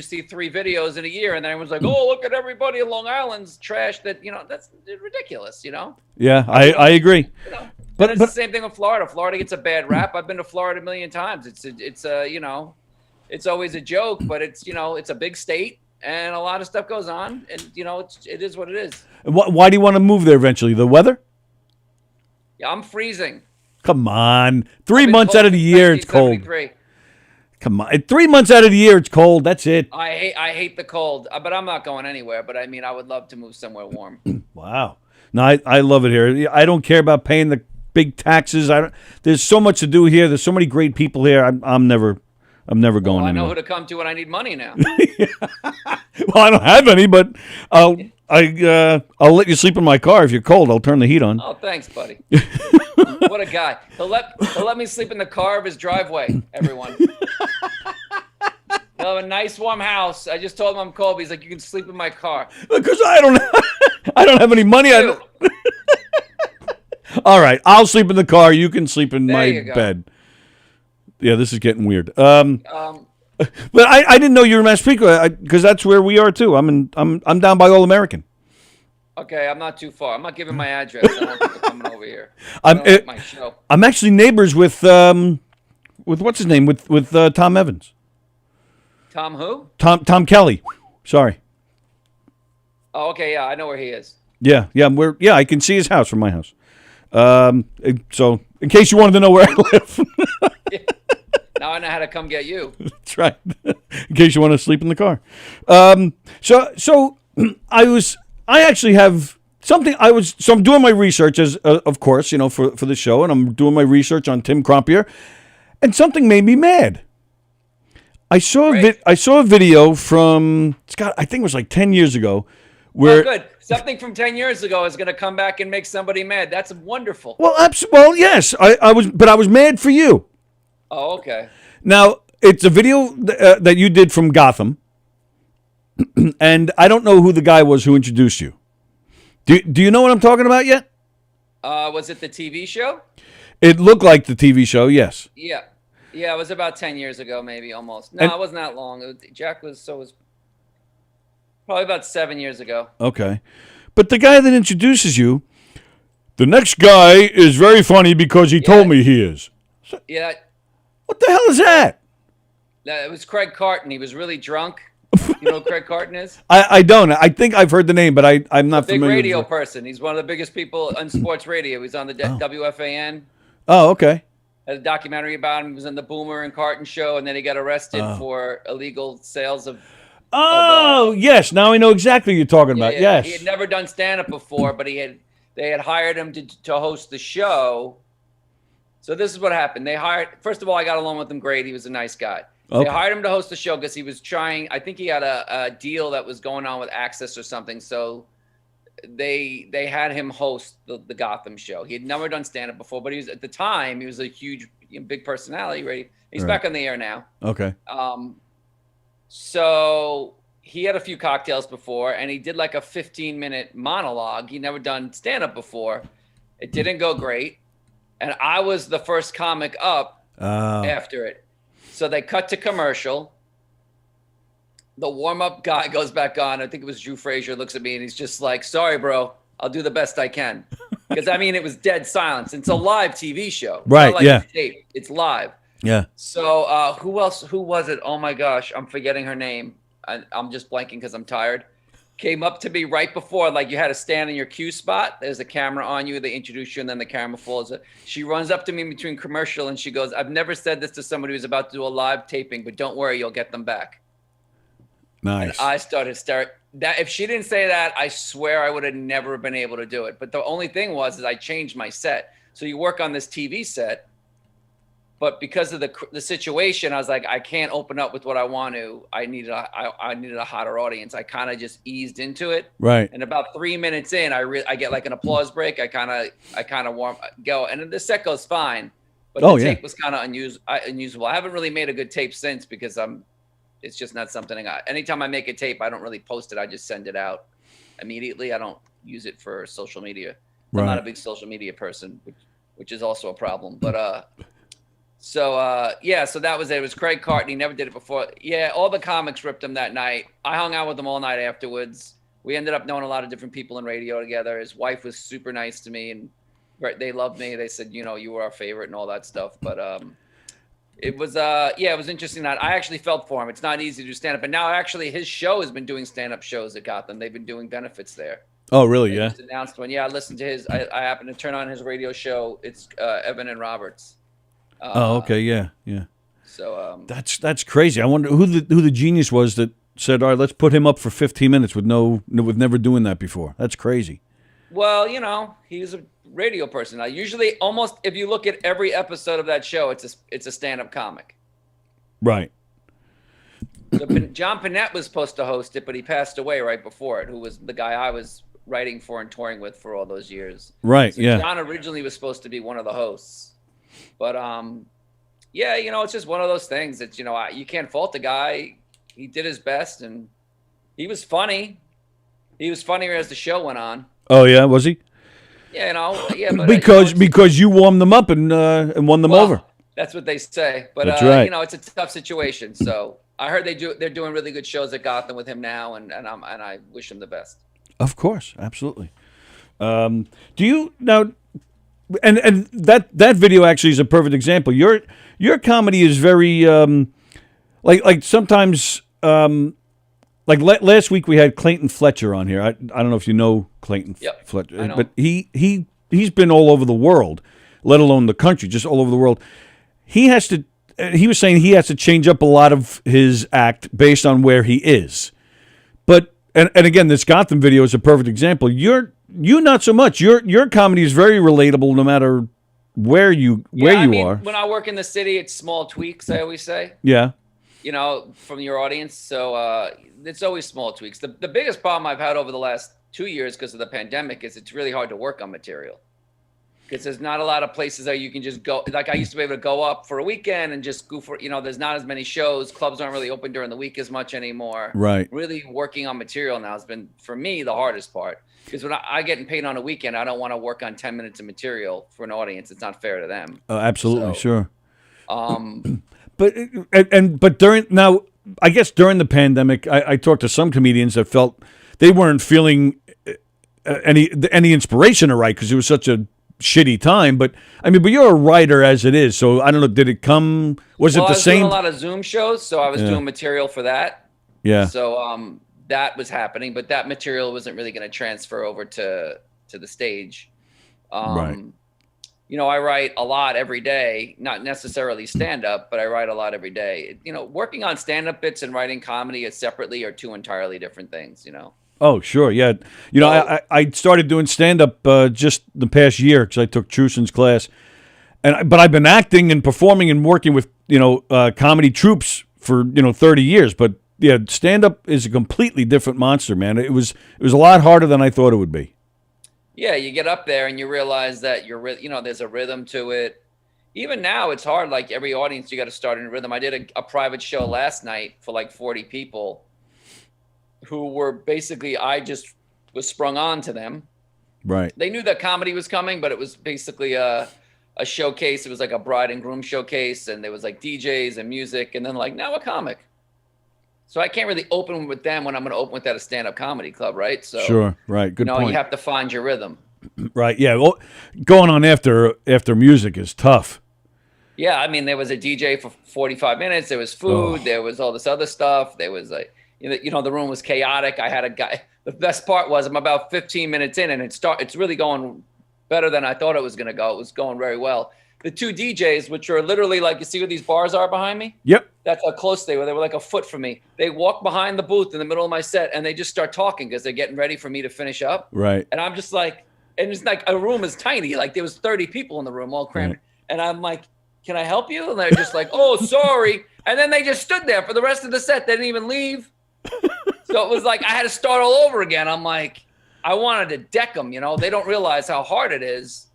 see 3 videos in a year, and then everyone's like, "Oh, look at everybody in Long Island's trash." That's ridiculous. Yeah, I agree. But it's the same thing with Florida. Florida gets a bad rap. I've been to Florida a million times. It's always a joke, but it's a big state, and a lot of stuff goes on, and it is what it is. Why do you want to move there eventually? The weather? Yeah, I'm freezing. Come on. 3 months out of the year, it's cold. Come on. 3 months out of the year, it's cold. That's it. I hate the cold, but I'm not going anywhere. But I mean, I would love to move somewhere warm. Wow. No, I love it here. I don't care about paying the big taxes. There's so much to do here. There's so many great people here. I'm never going anywhere. I know who to come to when I need money now. Well, I don't have any, but I'll let you sleep in my car if you're cold. I'll turn the heat on. Oh, thanks, buddy. What a guy. He'll let me sleep in the car of his driveway, everyone. He'll have a nice warm house. I just told him I'm cold. But he's like, you can sleep in my car. Because I don't have any money. All right, I'll sleep in the car. You can sleep in my bed. Yeah, this is getting weird. But I didn't know you were in Massapequa because that's where we are too. I'm down by All American. Okay, I'm not too far. I'm not giving my address. I want people coming over here. My show. I'm actually neighbors with what's his name with Tom Evans. Tom who? Tom Kelly. Sorry. Oh, okay, yeah, I know where he is. Yeah, I can see his house from my house. So, in case you wanted to know where I live. Now I know how to come get you. That's That's right. In case you want to sleep in the car. So I actually have something. So I'm doing my research as, of course, for the show, and I'm doing my research on Tim Crompier, and something made me mad. I saw a video from Scott. I think it was like 10 years ago. Where, good. Something from 10 years ago is going to come back and make somebody mad. That's wonderful. Well, yes. I was mad for you. Oh, okay. Now, it's a video that you did from Gotham, and I don't know who the guy was who introduced you. Do you know what I'm talking about yet? Was it the TV show? It looked like the TV show, yes. Yeah. Yeah, it was about 10 years ago, maybe almost. No, it wasn't that long. Jack was probably about 7 years ago. Okay. But the guy that introduces you, the next guy is very funny because he told me he is. So, yeah. What the hell is that? It was Craig Carton. He was really drunk. You know who Craig Carton is? I don't. I think I've heard the name, but I'm not Big familiar. radio person. He's one of the biggest people on sports radio. He's on the WFAN. Oh, okay. Had a documentary about him. He was on the Boomer and Carton show, and then he got arrested for illegal sales of. Yes. Now I know exactly what you're talking about. Yes. He had never done stand-up before, but they had hired him to host the show. So this is what happened. First of all, I got along with him great. He was a nice guy. Okay. They hired him to host the show because he was trying. I think he had a deal that was going on with Access or something. So they had him host the Gotham show. He had never done stand-up before, but at the time he was a huge, big personality. Right? He's back on the air now. Okay. So he had a few cocktails before, and he did like a 15-minute monologue. He never done stand-up before. It didn't go great, and I was the first comic up after it. So they cut to commercial. The warm-up guy goes back on. I think it was Drew Frazier, looks at me, and he's just like, sorry, bro. I'll do the best I can. Because, it was dead silence. It's a live TV show. It's right, not like it's tape. It's live. Yeah. So who else? Who was it? Oh, my gosh. I'm forgetting her name. I'm just blanking because I'm tired. Came up to me right before, like you had to stand in your cue spot. There's a camera on you. They introduce you, and then the camera falls. She runs up to me between commercial, and she goes, I've never said this to somebody who's about to do a live taping, but don't worry, you'll get them back. Nice. And I started that. If she didn't say that, I swear I would have never been able to do it. But the only thing is I changed my set. So you work on this TV set, but because of the situation, I was like, I can't open up with what I want to. I needed a hotter audience. I kind of just eased into it. Right. And about 3 minutes in, I get like an applause break. I kind of go, and the set goes fine. But the tape was kind of unusual. I haven't really made a good tape since because it's just not something anytime I make a tape, I don't really post it. I just send it out immediately. I don't use it for social media. I'm not a big social media person, which is also a problem. But so that was it. It was Craig Carton. He never did it before. Yeah, all the comics ripped him that night. I hung out with him all night afterwards. We ended up knowing a lot of different people in radio together. His wife was super nice to me, and they loved me. They said, you were our favorite and all that stuff. But it was it was interesting that I actually felt for him. It's not easy to do stand-up. And now actually his show has been doing stand-up shows at Gotham. They've been doing benefits there. Oh, really? They Yeah. just announced one. Yeah, I listened to his. I happened to turn on his radio show. It's Evan and Roberts. Okay. Yeah. So that's crazy. I wonder who the genius was that said, all right, let's put him up for 15 minutes with never doing that before. That's crazy. Well, he's a radio person. Now, usually, almost if you look at every episode of that show, it's a stand-up comic. Right. So John Panette was supposed to host it, but he passed away right before it. Who was the guy I was writing for and touring with for all those years? Right. So yeah. John originally was supposed to be one of the hosts, but it's just one of those things that you can't fault the guy. He did his best, and he was funny. He was funnier as the show went on. Oh yeah, was he? Yeah, but, because you warmed them up and won them over. That's what they say. But that's right. It's a tough situation. So I heard they're doing really good shows at Gotham with him now, and I wish him the best. Of course, absolutely. Do you now? And that video actually is a perfect example. Your comedy is very like sometimes. Like last week we had Clayton Fletcher on here. I don't know if you know Clayton Fletcher, I know. but he's been all over the world, let alone the country, just all over the world. He has to he was saying he has to change up a lot of his act based on where he is. But and again, this Gotham video is a perfect example. You not so much. Your comedy is very relatable no matter where you are. When I work in the city, it's small tweaks, I always say. Yeah. From your audience. So it's always small tweaks. The biggest problem I've had over the last 2 years because of the pandemic is it's really hard to work on material. Because there's not a lot of places that you can just go. Like I used to be able to go up for a weekend and just go for, there's not as many shows. Clubs aren't really open during the week as much anymore. Right. Really working on material now has been, for me, the hardest part. Because when I get paid on a weekend, I don't want to work on 10 minutes of material for an audience. It's not fair to them. Absolutely, sure. But during the pandemic, I talked to some comedians that felt they weren't feeling any inspiration to write because it was such a shitty time. But you're a writer as it is, so I don't know. Did it come? Was it the same? I was doing a lot of Zoom shows, so I was doing material for that. Yeah. So that was happening, but that material wasn't really going to transfer over to the stage. Right. I write a lot every day, not necessarily stand-up, but I write a lot every day. Working on stand-up bits and writing comedy separately are two entirely different things, Oh, sure, yeah. I started doing stand-up just the past year because I took Truson's class. But I've been acting and performing and working with, comedy troupes for, 30 years. But, yeah, stand-up is a completely different monster, man. It was a lot harder than I thought it would be. Yeah, you get up there and you realize that there's a rhythm to it. Even now, it's hard. Like every audience, you got to start in a rhythm. I did a private show last night for like 40 people who were basically, I just was sprung on to them. Right. They knew that comedy was coming, but it was basically a showcase. It was like a bride and groom showcase, and there was like DJs and music, and then like now a comic. So I can't really open with them when I'm going to open with at a stand-up comedy club, right? So sure, right. Good point. You have to find your rhythm. Right. Yeah. Well, going on after music is tough. Yeah, there was a DJ for 45 minutes. There was food. There was all this other stuff. There was like, the room was chaotic. I had a guy. The best part was I'm about 15 minutes in, and it's really going better than I thought it was going to go. It was going very well. The two DJs, which are literally like, you see where these bars are behind me? Yep. That's how close they were. They were like a foot from me. They walk behind the booth in the middle of my set, and they just start talking because they're getting ready for me to finish up. Right. And I'm just like, and it's like a room is tiny. Like there was 30 people in the room all crammed. Right. And I'm like, can I help you? And they're just like, oh, sorry. And then they just stood there for the rest of the set. They didn't even leave. So it was like I had to start all over again. I'm like, I wanted to deck them. They don't realize how hard it is.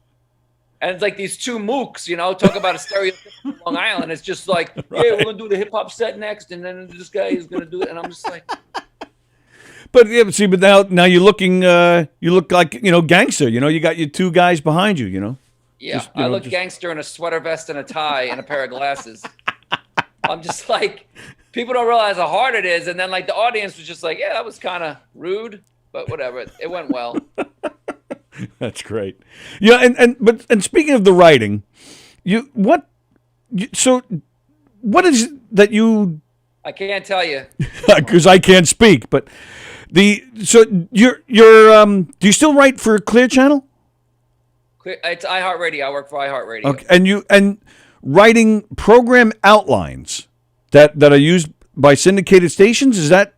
And it's like these two mooks, talk about a stereotypical Long Island. It's just like, right. Yeah, we're going to do the hip hop set next. And then this guy is going to do it. And I'm just like. But now you're looking, you look like, gangster. You got your two guys behind you, Yeah, just, I look gangster in a sweater vest and a tie and a pair of glasses. I'm just like, people don't realize how hard it is. And then like the audience was just like, yeah, that was kind of rude, but whatever. It went well. That's great. Yeah, and speaking of the writing, what is it that you? I can't tell you because I can't speak. But you're do you still write for Clear Channel? It's iHeartRadio. I work for iHeartRadio. Okay, and writing program outlines that are used by syndicated stations. Is that?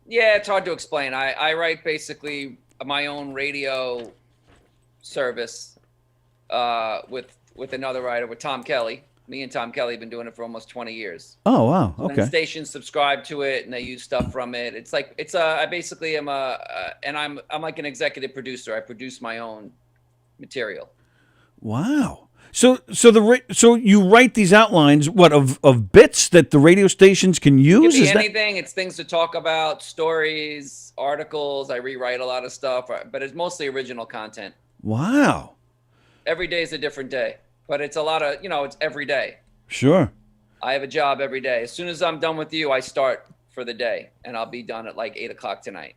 Yeah, it's hard to explain. I write basically my own radio service with another writer, with Tom Kelly. Me and Tom Kelly have been doing it for almost 20 years. Oh, wow. Okay. And stations subscribe to it and they use stuff from it. It's like I basically am I'm like an executive producer. I produce my own material. Wow. So you write these outlines of bits that the radio stations can use? It could be anything. It's things to talk about, stories, articles. I rewrite a lot of stuff, but it's mostly original content. Wow. Every day is a different day, but it's a lot of, it's every day. Sure. I have a job every day. As soon as I'm done with you, I start for the day, and I'll be done at like 8:00 tonight.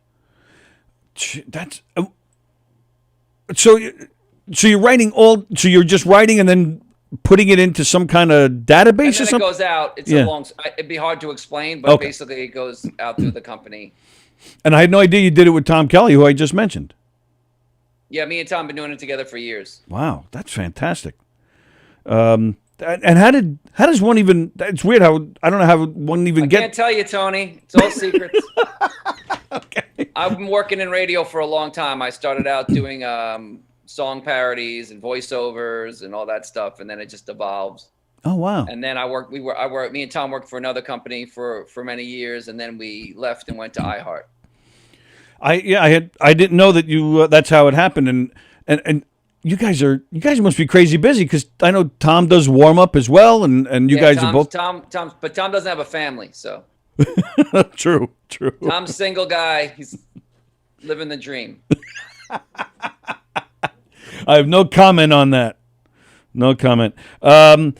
That's so you're writing so you're just writing and then putting it into some kind of database or something? It goes out. It's a long. It'd be hard to explain, but basically it goes out through the company. And I had no idea you did it with Tom Kelly, who I just mentioned. Yeah, me and Tom have been doing it together for years. Wow, that's fantastic. And And how does one even? It's weird how I don't know how one even I get. can't tell you, Tony. It's all secrets. Okay. I've been working in radio for a long time. I started out doing song parodies and voiceovers and all that stuff, and then it just evolves. Oh wow! And then me and Tom worked for another company for many years, and then we left and went to iHeart. I didn't know that you. That's how it happened, and you guys must be crazy busy because I know Tom does warm up as well, and you guys are both. But Tom doesn't have a family, so. True. Tom's single guy. He's living the dream. I have no comment on that. No comment. I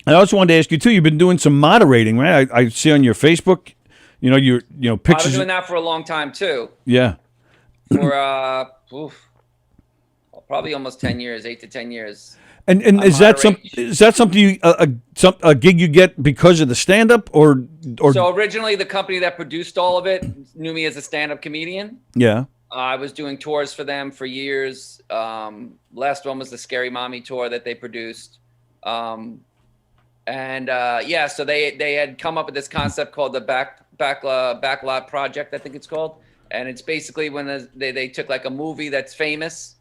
also wanted to ask you too. You've been doing some moderating, right? I see on your Facebook. Your pictures. I've been doing that for a long time too. Yeah. For probably almost 10 years, 8 to 10 years. And is that something you a gig you get because of the stand up or? So originally the company that produced all of it knew me as a stand up comedian. Yeah. I was doing tours for them for years. Last one was the Scary Mommy tour that they produced. So they had come up with this concept called the Backlot Project, I think it's called. And it's basically when they took like a movie that's famous,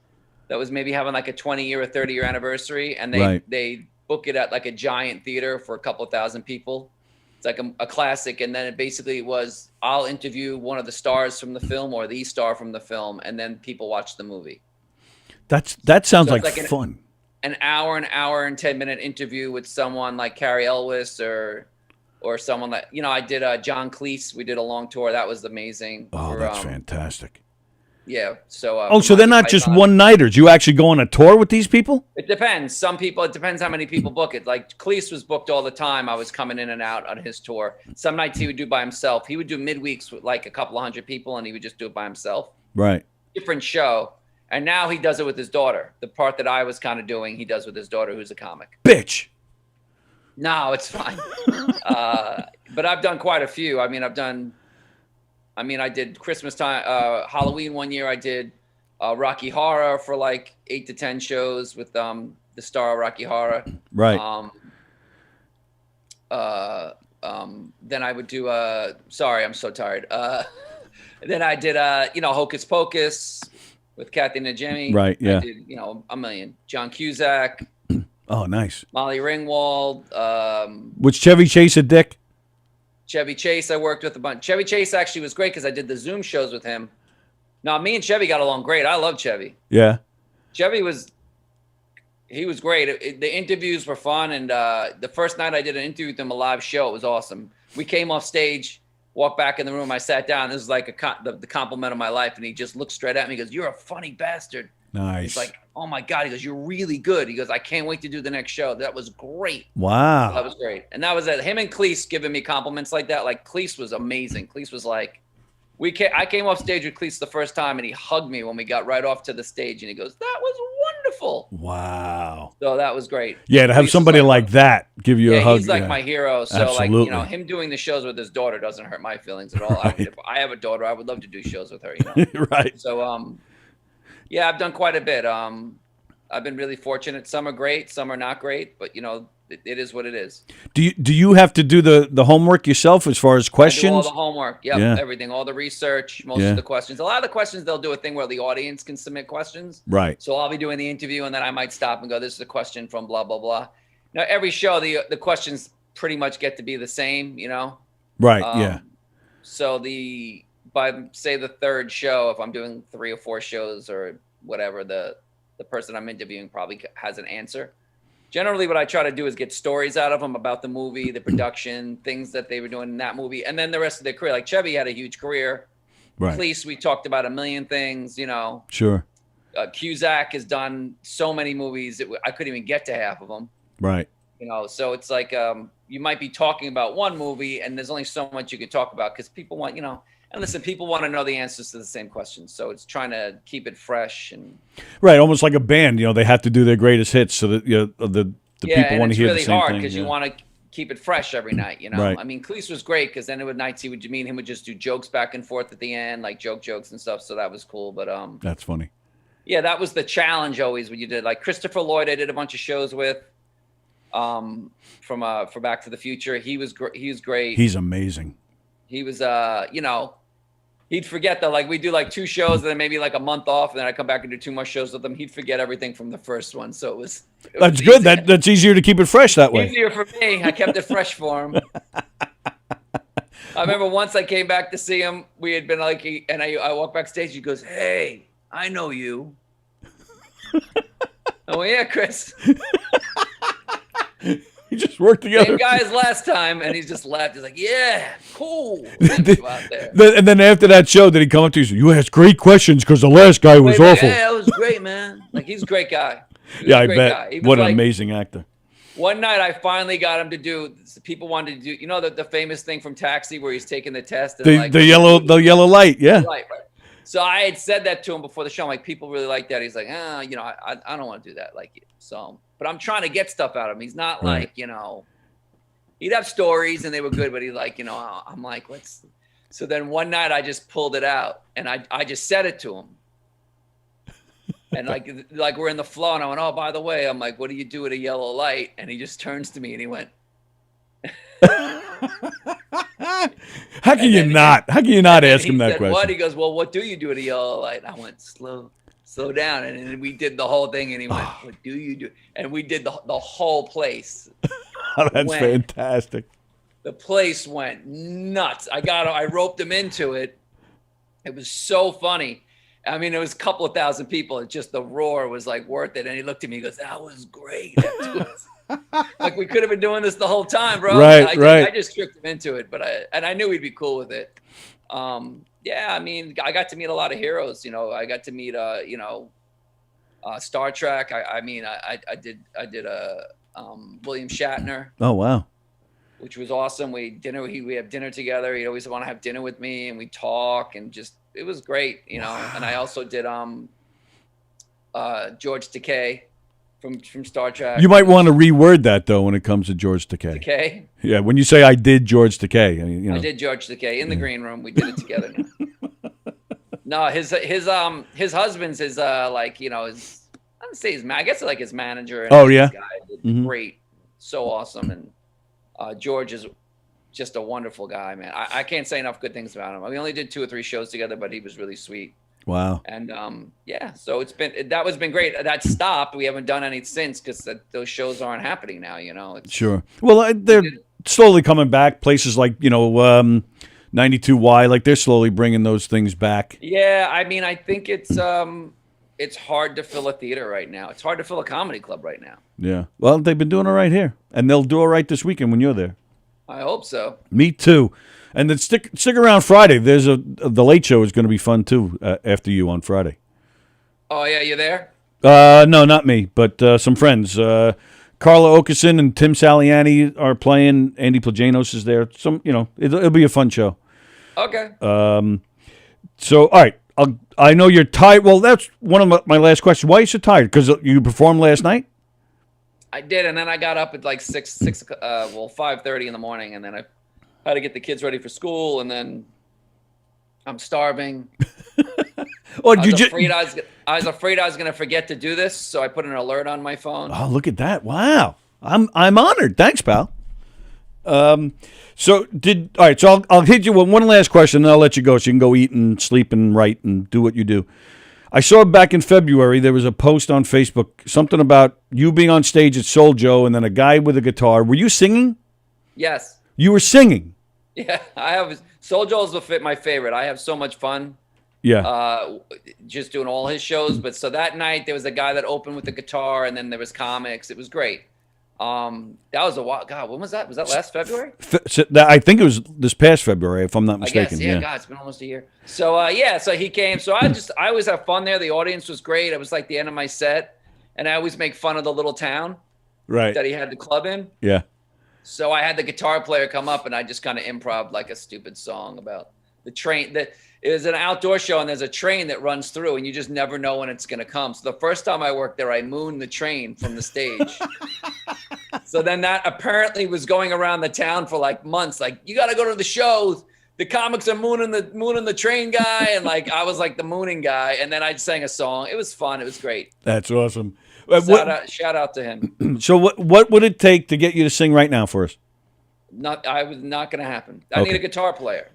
that was maybe having like a 20-year or 30-year anniversary, and they book it at like a giant theater for a couple thousand people. It's like a classic, and then it basically was I'll interview one of the stars from the film or the star from the film, and then people watch the movie. That sounds like fun. An hour and 10-minute interview with someone like Carrie Elwes or someone that I did John Cleese. We did a long tour. That was amazing. Oh, that's fantastic. Yeah. So. So they're not just one-nighters. You actually go on a tour with these people? It depends. Some people. It depends how many people book it. Like Cleese was booked all the time. I was coming in and out on his tour. Some nights he would do by himself. He would do midweeks with like a couple of hundred people, and he would just do it by himself. Right. Different show. And now he does it with his daughter. The part that I was kind of doing, he does with his daughter, who's a comic. Bitch. No, it's fine. But I've done quite a few. I did Christmas time, Halloween one year. I did Rocky Horror for like 8 to 10 shows with the star of Rocky Horror. Right. Then I would do sorry, I'm so tired. Then I did Hocus Pocus with Kathy Najimy. Right. Yeah. I did a million. John Cusack. Oh, nice. Molly Ringwald. Was Chevy Chase a dick? Chevy Chase, I worked with a bunch. Chevy Chase actually was great because I did the Zoom shows with him. No, me and Chevy got along great. I love Chevy. Yeah. Chevy was great. The interviews were fun, and the first night I did an interview with him, a live show, it was awesome. We came off stage, walked back in the room, I sat down. This is like the compliment of my life, and he just looked straight at me. He goes, "You're a funny bastard." Nice. He's like, "Oh my God." He goes, "You're really good." He goes, "I can't wait to do the next show." That was great. Wow. That was great. And that was him and Cleese giving me compliments like that. Like Cleese was amazing. Cleese was like, I came off stage with Cleese the first time, and he hugged me when we got right off to the stage, and he goes, "That was wonderful." Wow. So that was great. Yeah, to have somebody like that give you a hug. He's like my hero. So absolutely. like, him doing the shows with his daughter doesn't hurt my feelings at all. Right. If I have a daughter, I would love to do shows with her, Right. So yeah, I've done quite a bit. I've been really fortunate. Some are great, some are not great, but it is what it is. Do you have to do the homework yourself as far as questions? I do all the homework. Yep, yeah. Everything, all the research, most of the questions. A lot of the questions, they'll do a thing where the audience can submit questions. Right. So I'll be doing the interview, and then I might stop and go, "This is a question from blah, blah, blah." Now, every show, the questions pretty much get to be the same, Right, yeah. So by, say, the third show, if I'm doing 3 or 4 shows or whatever, the person I'm interviewing probably has an answer. Generally, what I try to do is get stories out of them about the movie, the production, things that they were doing in that movie, and then the rest of their career. Like Chevy had a huge career. Right. Cleese, we talked about a million things, Sure. Cusack has done so many movies. I couldn't even get to half of them. Right. So it's like you might be talking about one movie, and there's only so much you can talk about because people want, and listen, people want to know the answers to the same questions. So it's trying to keep it fresh and right, almost like a band. They have to do their greatest hits so that the people want to hear the same thing. It's really hard because you want to keep it fresh every night. Right. I mean, Cleese was great because then nights me and him would just do jokes back and forth at the end, like jokes and stuff. So that was cool. But that's funny. Yeah, that was the challenge always when you did like Christopher Lloyd. I did a bunch of shows with. from for Back to the Future. He was great. He's amazing. He was he'd forget that, like, we do like 2 shows and then maybe like a month off, and then I come back and do 2 more shows with him. He'd forget everything from the first one, so it was That's good. That's easier to keep it fresh that way. Easier for me. I kept it fresh for him. I remember once I came back to see him, we had been like, and I walked backstage. He goes, "Hey, I know you." Oh yeah, Chris. You just worked together. Same guy as last time, and he just laughed. He's like, "Yeah, cool." And then after that show, did he come up to you and say, "You asked great questions because the last guy was awful"? Yeah, that was great, man. Like, he's a great guy. Yeah, I bet. What an amazing actor. One night, I finally got him to do. People wanted to do, you know, the famous thing from Taxi where he's taking the test. And The yellow light, yeah. Light, right. So I had said that to him before the show. I'm like, people really like that. He's like, I don't want to do that like you. So, but I'm trying to get stuff out of him. He's not like, he'd have stories and they were good, but he's like, I'm like, let's. So then one night I just pulled it out and I just said it to him. And like we're in the flow, and I went, "Oh, by the way," I'm like, "What do you do at a yellow light?" And he just turns to me and he went, How can you not ask him that said, question? What? He goes, "Well, what do you do at a yellow light?" I went, slow down. And then we did the whole thing, and he went, "What do you do?" And we did the whole place. Oh, that's fantastic. The place went nuts. I roped him into it. It was so funny. I mean, it was a couple of thousand people. It's just the roar was like worth it. And he looked at me, he goes, "That was great." Like, we could have been doing this the whole time, bro. Right. I just tricked him into it, but I knew he'd be cool with it. Yeah, I mean, I got to meet a lot of heroes. I got to meet Star Trek. I did William Shatner. Oh wow. Which was awesome. We have dinner together. He'd always want to have dinner with me, and we talk, and just, it was great, And I also did George Takei from Star Trek. You might want to reword that though when it comes to George Takei. Takei? Yeah, when you say I did George Takei, I did George Takei in the green room. We did it together. No, his husband's his I don't say his I guess like his manager. And yeah. Guy. Great, so awesome, and George is just a wonderful guy, man. I can't say enough good things about him. We only did 2 or 3 shows together, but he was really sweet. Wow. And so that was been great. That stopped. We haven't done any since because those shows aren't happening now. Sure. Well, they're slowly coming back. Places like 92Y, like they're slowly bringing those things back. Yeah, I mean, I think it's hard to fill a theater right now. It's hard to fill a comedy club right now. Yeah. Well, they've been doing it right here, and they'll do it right this weekend when you're there. I hope so. Me too. And then stick around Friday. There's the Late Show is going to be fun too after you on Friday. Oh yeah, you there? No, not me, but some friends. Carla Okeson and Tim Saliani are playing. Andy Plajanos is there. It'll be a fun show. Okay. So all right, I know you're tired. Well, that's one of my last questions. Why are you so tired? Because you performed last night? I did, and then I got up at like 5:30 in the morning, and then I had to get the kids ready for school, and then I'm starving. Oh, I was afraid I was going to forget to do this, so I put an alert on my phone. Oh, look at that! Wow, I'm honored. Thanks, pal. So I'll hit you with one last question, and I'll let you go, so you can go eat and sleep and write and do what you do. I saw back in February there was a post on Facebook, something about you being on stage at Soul Joe, and then a guy with a guitar. Were you singing? Yes. You were singing. Yeah, I have. Soul Joe's my favorite. I have so much fun. Yeah. Just doing all his shows. But so that night there was a guy that opened with the guitar, and then there was comics. It was great. That was a while. God, when was that? Was that last February? I think it was this past February, if I'm not mistaken. I guess, yeah. God, it's been almost a year. So so he came. So I always have fun there. The audience was great. It was like the end of my set, and I always make fun of the little town, right, that he had the club in. Yeah. So I had the guitar player come up, and I just kind of improv like a stupid song about the train. It was an outdoor show, and there's a train that runs through, and you just never know when it's going to come. So the first time I worked there, I mooned the train from the stage. So then that apparently was going around the town for like months. Like, you got to go to the shows. The comics are mooning the train guy, and like I was like the mooning guy. And then I sang a song. It was fun. It was great. That's awesome. Shout out to him. So what would it take to get you to sing right now for us? I was not going to happen. I need a guitar player.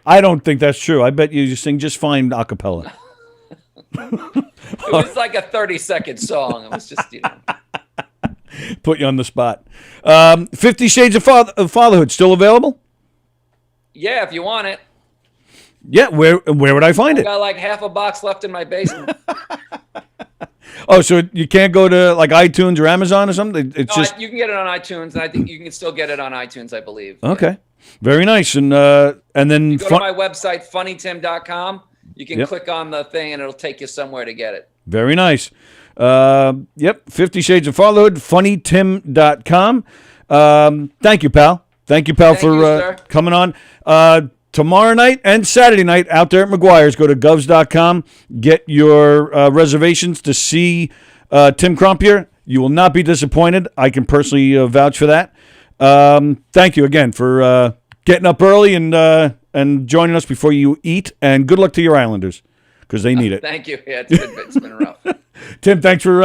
I don't think that's true. I bet you sing just fine a cappella. It was like a 30-second song. It was just, Put you on the spot. 50 Shades of Fatherhood still available? Yeah, if you want it. Yeah, where would I find I it? got like half a box left in my basement. Oh, so you can't go to like iTunes or Amazon or something? It's just you can get it on iTunes, and I think you can still get it on iTunes, I believe. Okay. Very nice. And then you go to my website, funnytim.com. You can click on the thing, and it'll take you somewhere to get it. Very nice. 50 Shades of Fatherhood, funnytim.com. Thank you, pal. Thank you, pal, for coming on. Tomorrow night and Saturday night out there at McGuire's. Go to govs.com. Get your reservations to see Tim Crumpier. You will not be disappointed. I can personally vouch for that. Thank you again for getting up early and joining us before you eat. And good luck to your Islanders because they need it. Thank you. Yeah, it's been rough. Tim, thanks for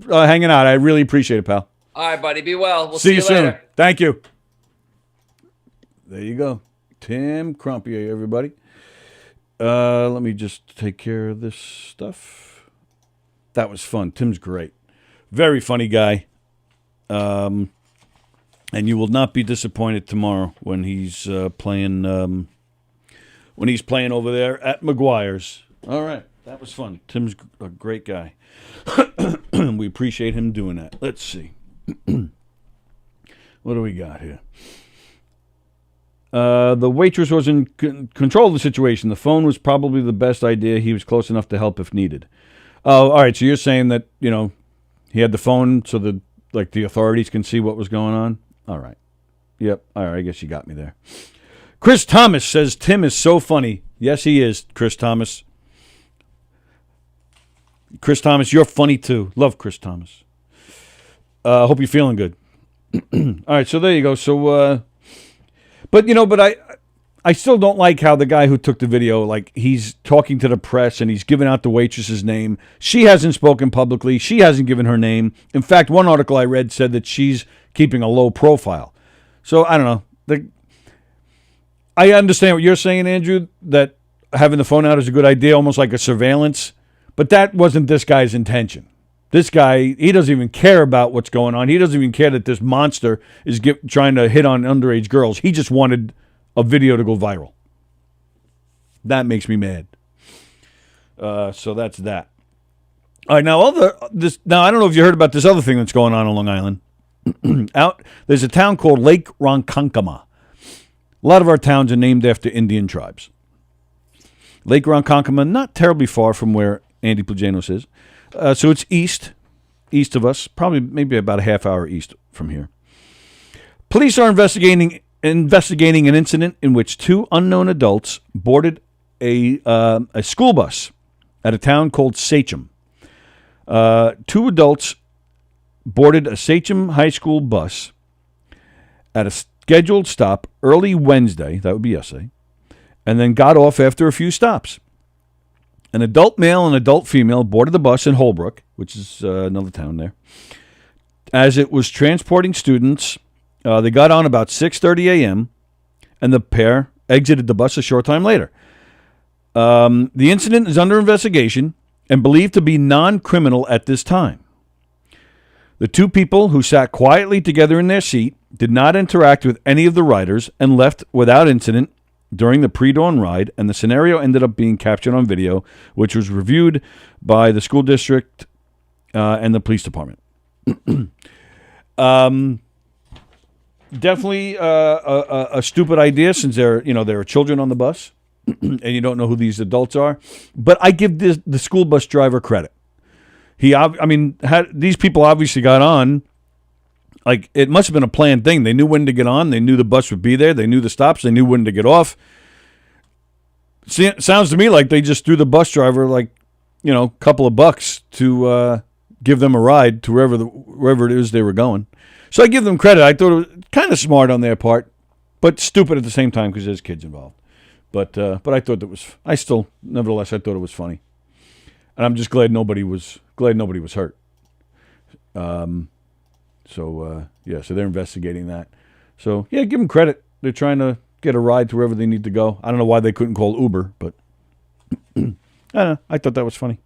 hanging out. I really appreciate it, pal. All right, buddy. Be well. We'll see you soon. Later. Thank you. There you go. Tim Crumpier, everybody. Let me just take care of this stuff. That was fun. Tim's great. Very funny guy. And you will not be disappointed tomorrow when he's playing over there at McGuire's. All right. That was fun. Tim's a great guy. We appreciate him doing that. Let's see. What do we got here? The waitress was in control of the situation. The phone was probably the best idea. He was close enough to help if needed. Oh, all right. So you're saying that, he had the phone so that the authorities can see what was going on? All right. Yep. All right. I guess you got me there. Chris Thomas says Tim is so funny. Yes, he is, Chris Thomas. Chris Thomas, you're funny too. Love Chris Thomas. Hope you're feeling good. All right. So there you go. So, but I still don't like how the guy who took the video, he's talking to the press and he's giving out the waitress's name. She hasn't spoken publicly. She hasn't given her name. In fact, one article I read said that she's keeping a low profile. So I don't know. I understand what you're saying, Andrew, that having the phone out is a good idea, almost like a surveillance. But that wasn't this guy's intention. This guy, he doesn't even care about what's going on. He doesn't even care that this monster is trying to hit on underage girls. He just wanted a video to go viral. That makes me mad. So that's that. All right, now I don't know if you heard about this other thing that's going on Long Island. There's a town called Lake Ronkonkoma. A lot of our towns are named after Indian tribes. Lake Ronkonkoma, not terribly far from where Andy Plagenos is. So it's east of us, probably maybe about a half hour east from here. Police are investigating an incident in which two unknown adults boarded a school bus at a town called Sachem. Two adults boarded a Sachem High School bus at a scheduled stop early Wednesday, that would be yesterday, and then got off after a few stops. An adult male and adult female boarded the bus in Holbrook, which is another town there. As it was transporting students, they got on about 6:30 a.m., and the pair exited the bus a short time later. The incident is under investigation and believed to be non-criminal at this time. The two people who sat quietly together in their seat did not interact with any of the riders and left without incident during the pre-dawn ride, and the scenario ended up being captured on video, which was reviewed by the school district and the police department. Definitely a stupid idea, since there are children on the bus, and you don't know who these adults are. But I give the school bus driver credit. These people obviously got on. It must have been a planned thing. They knew when to get on. They knew the bus would be there. They knew the stops. They knew when to get off. Sounds to me like they just threw the bus driver, a couple of bucks to give them a ride to wherever it is they were going. So I give them credit. I thought it was kind of smart on their part, but stupid at the same time because there's kids involved. But I thought nevertheless, I thought it was funny. And I'm just glad nobody was hurt. So they're investigating that. So, yeah, give them credit. They're trying to get a ride to wherever they need to go. I don't know why they couldn't call Uber, but I don't know. I thought that was funny.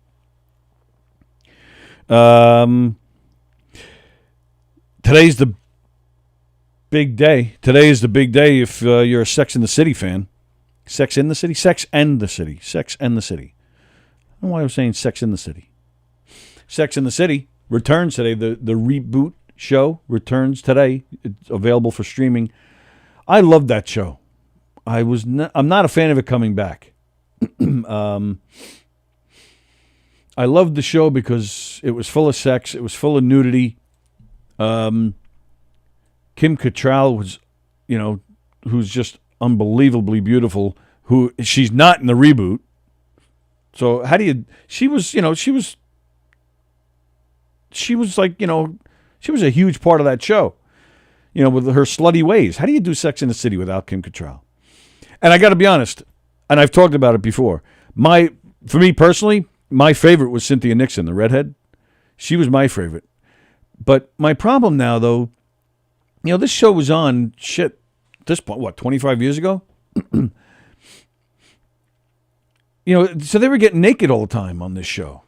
Today's the big day. Today is the big day if you're a Sex and the City fan. Sex in the City? Sex and the City. Sex and the City. I don't know why I was saying Sex in the City. Sex in the City returns today. The reboot show returns today. It's available for streaming. I love that show. I'm not a fan of it coming back. I loved the show because it was full of sex. It was full of nudity. Kim Cattrall was, who's just unbelievably beautiful. She's not in the reboot. So how do you? She was like, she was a huge part of that show. With her slutty ways. How do you do Sex in the City without Kim Cattrall? And I got to be honest, and I've talked about it before. For me personally, my favorite was Cynthia Nixon, the redhead. She was my favorite. But my problem now, though, this show was on, at this point, 25 years ago? So they were getting naked all the time on this show.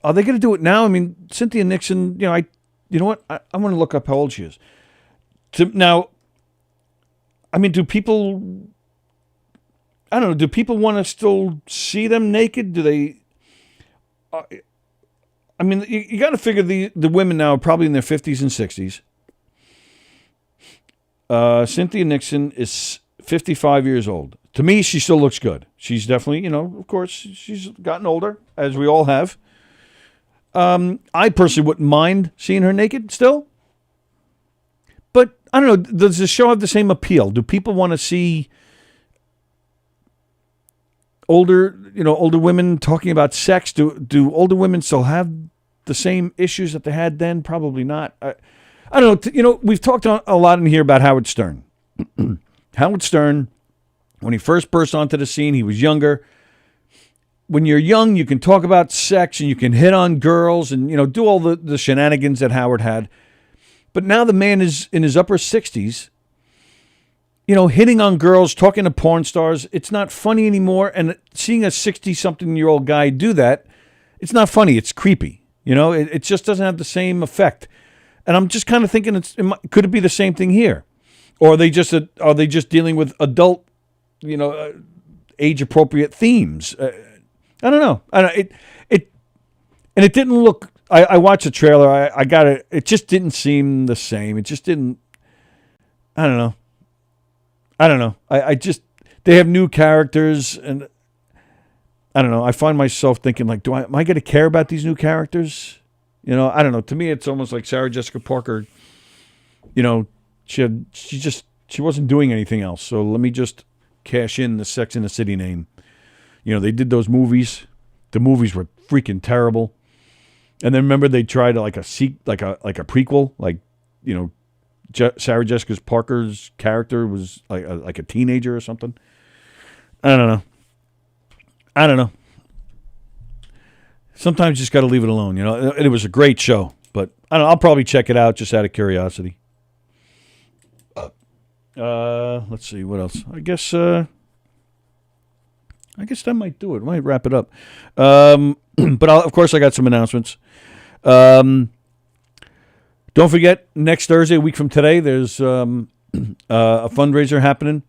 Are they going to do it now? I mean, Cynthia Nixon, you know what? I want to look up how old she is. Now, I mean, do people want to still see them naked? Do they... I mean, you got to figure the women now are probably in their 50s and 60s. Cynthia Nixon is 55 years old. To me, she still looks good. She's definitely, of course, she's gotten older, as we all have. I personally wouldn't mind seeing her naked still. But, I don't know, does the show have the same appeal? Do people want to see older women talking about sex? Do older women still have the same issues that they had then? Probably not. I don't know. We've talked a lot in here about Howard Stern. Howard Stern, when he first burst onto the scene, he was younger. When you're young, you can talk about sex and you can hit on girls and, do all the shenanigans that Howard had. But now the man is in his upper 60s, hitting on girls, talking to porn stars. It's not funny anymore. And seeing a 60-something-year-old guy do that, it's not funny. It's creepy. It just doesn't have the same effect. And I'm just kind of thinking, could it be the same thing here? Or are they just dealing with adult, age-appropriate themes? I don't know. It didn't look. I watched the trailer. I got it. It just didn't seem the same. It just didn't. I don't know. They have new characters, and I don't know. I find myself thinking, like, am I going to care about these new characters? I don't know. To me, it's almost like Sarah Jessica Parker. She wasn't doing anything else. So let me just cash in the Sex and the City name. They did those movies. The movies were freaking terrible. And then remember they tried like a prequel, Sarah Jessica Parker's character was like a teenager or something. I don't know. Sometimes you just got to leave it alone, It was a great show, but I don't know, I'll probably check it out just out of curiosity. Let's see what else. I guess that might do it. Might wrap it up. But of course, I got some announcements. Don't forget, next Thursday, a week from today, there's a fundraiser happening.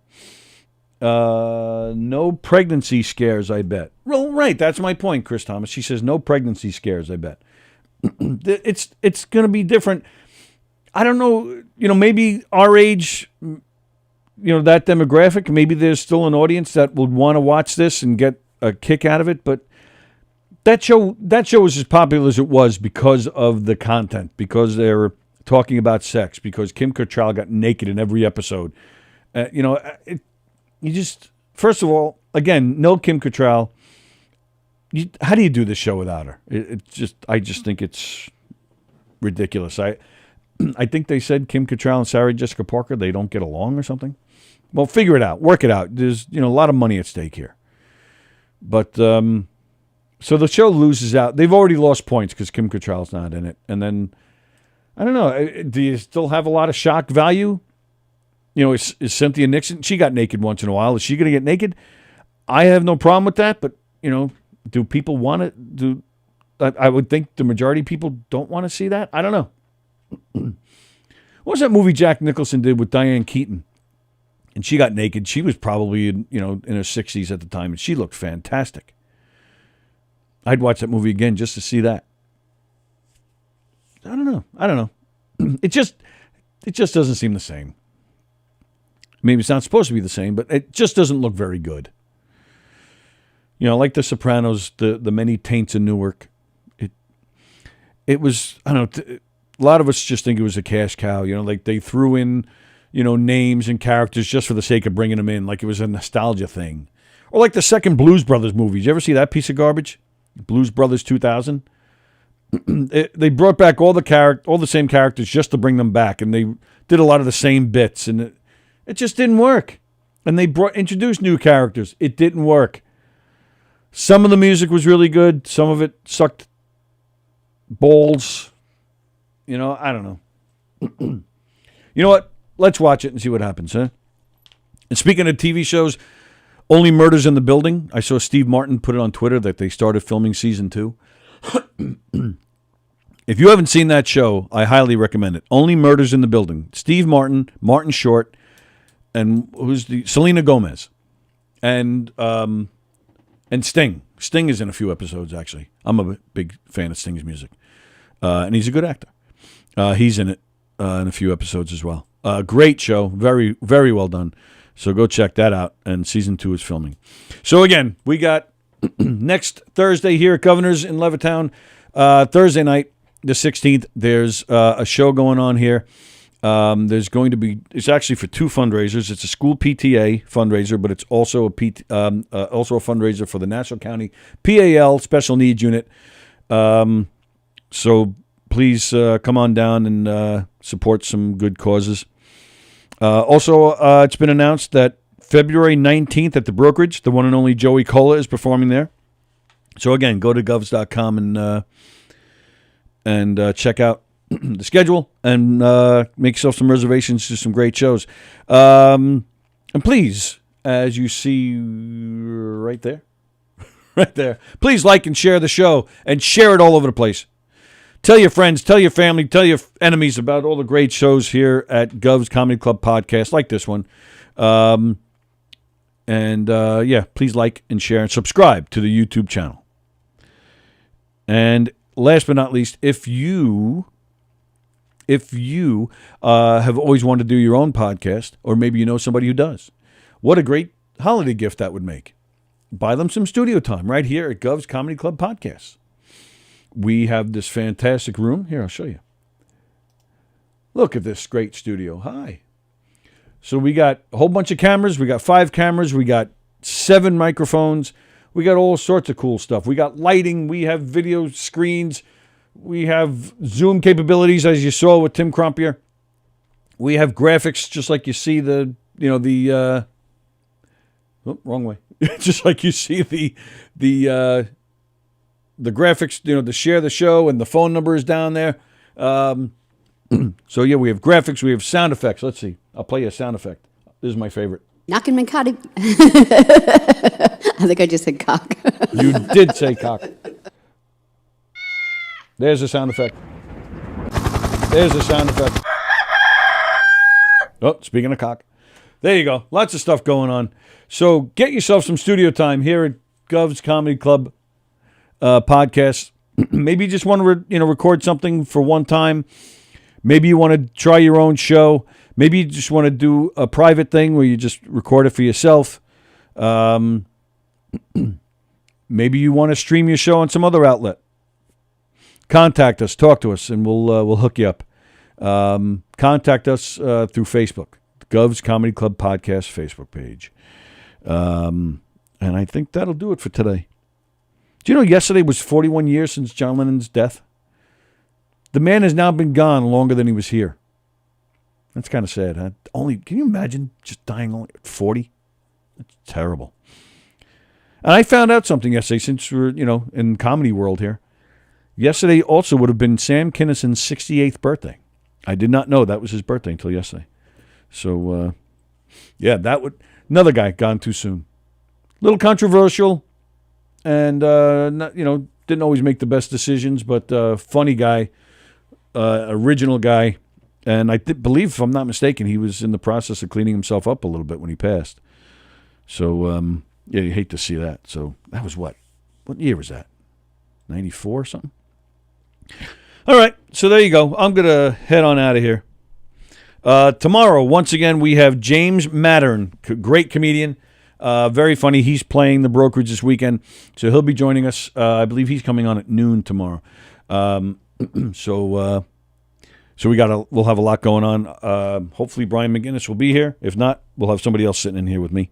No pregnancy scares, I bet. Well, right, that's my point, Chris Thomas. She says no pregnancy scares, I bet. It's going to be different. I don't know, maybe our age, that demographic, maybe there's still an audience that would want to watch this and get a kick out of it, but that show was as popular as it was because of the content, because they were talking about sex, because Kim Cattrall got naked in every episode. First of all, again, no Kim Cattrall. How do you do this show without her? I just think it's ridiculous. I think they said Kim Cattrall and Sarah Jessica Parker, they don't get along or something. Well, figure it out. Work it out. There's, a lot of money at stake here. But, so the show loses out. They've already lost points because Kim Cattrall's not in it. And then I don't know. Do you still have a lot of shock value? You know, is Cynthia Nixon, she got naked once in a while. Is she going to get naked? I have no problem with that, but, you know, do people want to I would think the majority of people don't want to see that. I don't know. What was that movie Jack Nicholson did with Diane Keaton? And she got naked. She was probably, in her 60s at the time, and she looked fantastic. I'd watch that movie again just to see that. I don't know. It just doesn't seem the same. Maybe it's not supposed to be the same, but it just doesn't look very good. You know, like The Sopranos, the many taints in Newark. It was, I don't know, a lot of us just think it was a cash cow. You know, like they threw in, names and characters just for the sake of bringing them in, like it was a nostalgia thing. Or like the second Blues Brothers movie. Did you ever see that piece of garbage? Blues Brothers 2000? They brought back all the same characters just to bring them back, and they did a lot of the same bits, and it just didn't work. And they introduced new characters. It didn't work. Some of the music was really good. Some of it sucked balls. I don't know. You know what? Let's watch it and see what happens, huh? And speaking of TV shows, Only Murders in the Building. I saw Steve Martin put it on Twitter that they started filming season 2. If you haven't seen that show, I highly recommend it. Only Murders in the Building. Steve Martin, Martin Short, and Selena Gomez, and Sting. Sting is in a few episodes, actually. I'm a big fan of Sting's music, and he's a good actor. He's in it in a few episodes as well. Great show, very, very well done. So go check that out. And season 2 is filming. So again, we got next Thursday here at Governor's in Levittown. Thursday night, the 16th, there's a show going on here. There's going to be, it's actually for 2 fundraisers. It's a school PTA fundraiser, but it's also a fundraiser for the Nassau County PAL Special Needs Unit. So please come on down and support some good causes. Also, it's been announced that February 19th at the brokerage, the one and only Joey Cola is performing there. So again, go to govs.com and check out the schedule and make yourself some reservations to some great shows. And please, as you see right there, please like and share the show and share it all over the place. Tell your friends, tell your family, tell your enemies about all the great shows here at Gov's Comedy Club Podcast, like this one. Please like and share and subscribe to the YouTube channel. And last but not least, if you have always wanted to do your own podcast, or maybe you know somebody who does, what a great holiday gift that would make. Buy them some studio time right here at Gov's Comedy Club Podcast. We have this fantastic room. Here, I'll show you. Look at this great studio. Hi. So we got a whole bunch of cameras. We got 5 cameras. We got 7 microphones. We got all sorts of cool stuff. We got lighting. We have video screens. We have Zoom capabilities, as you saw with Tim Crumpier. We have graphics, just like you see wrong way. Just like you see the graphics, to share the show, and the phone number is down there. So yeah, we have graphics, we have sound effects. Let's see. I'll play you a sound effect. This is my favorite. Knockem and cock. I think I just said cock. You did say cock. There's a sound effect. There's a sound effect. Oh, speaking of cock. There you go. Lots of stuff going on. So get yourself some studio time here at Gov's Comedy Club Podcast. Maybe you just want to record something for one time. Maybe you want to try your own show. Maybe you just want to do a private thing where you just record it for yourself. Maybe you want to stream your show on some other outlet. Contact us, talk to us, and we'll hook you up. Contact us through Facebook, Gov's Comedy Club Podcast Facebook page. And I think that'll do it for today. Do you know yesterday was 41 years since John Lennon's death? The man has now been gone longer than he was here. That's kind of sad, huh? Can you imagine just dying only at 40? That's terrible. And I found out something yesterday, since we're, in comedy world here. Yesterday also would have been Sam Kinnison's 68th birthday. I did not know that was his birthday until yesterday. So, yeah, another guy gone too soon. Little controversial, and not, didn't always make the best decisions, but funny guy, original guy, and I believe, if I'm not mistaken, he was in the process of cleaning himself up a little bit when he passed. So, yeah, you hate to see that. So that was what year was that? 94 or something? All right, so there you go. I'm going to head on out of here. Tomorrow, once again, we have James Madden, great comedian, very funny. He's playing the brokerage this weekend, so he'll be joining us. I believe he's coming on at noon tomorrow. So we'll have a lot going on. Hopefully Brian McGinnis will be here. If not, we'll have somebody else sitting in here with me.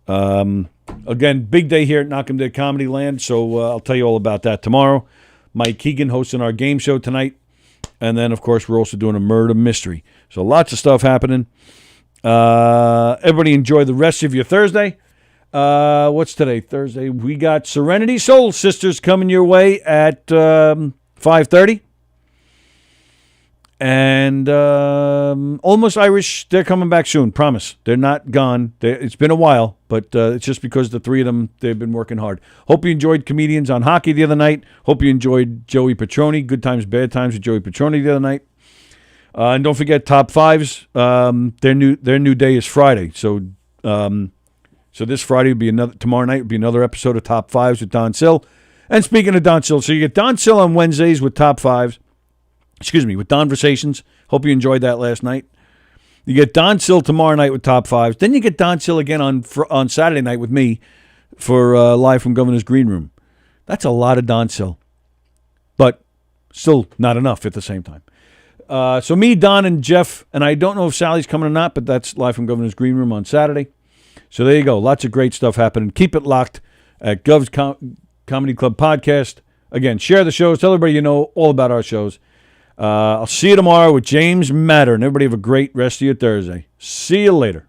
Again, big day here at Knockem Day Comedy Land, so I'll tell you all about that tomorrow. Mike Keegan hosting our game show tonight. And then, of course, we're also doing a murder mystery. So lots of stuff happening. Everybody enjoy the rest of your Thursday. What's today? Thursday. We got Serenity Soul Sisters coming your way at 5:30. And Almost Irish, they're coming back soon, promise. They're not gone. It's been a while, but it's just because the three of them, they've been working hard. Hope you enjoyed Comedians on Hockey the other night. Hope you enjoyed Joey Petroni, Good Times, Bad Times with Joey Petroni the other night. And don't forget Top Fives. Their new day is Friday. So this Friday will be tomorrow night will be another episode of Top Fives with Don Sill. And speaking of Don Sill, so you get Don Sill on Wednesdays with Top Fives. With Donversations. Hope you enjoyed that last night. You get Don Sill tomorrow night with Top Fives. Then you get Don Sill again on Saturday night with me for Live from Governor's Green Room. That's a lot of Don Sill. But still not enough at the same time. So me, Don, and Jeff, and I don't know if Sallie's coming or not, but that's Live from Governor's Green Room on Saturday. So there you go. Lots of great stuff happening. Keep it locked at Gov's Comedy Club Podcast. Again, share the shows. Tell everybody you know all about our shows. I'll see you tomorrow with James Madden. Everybody have a great rest of your Thursday. See you later.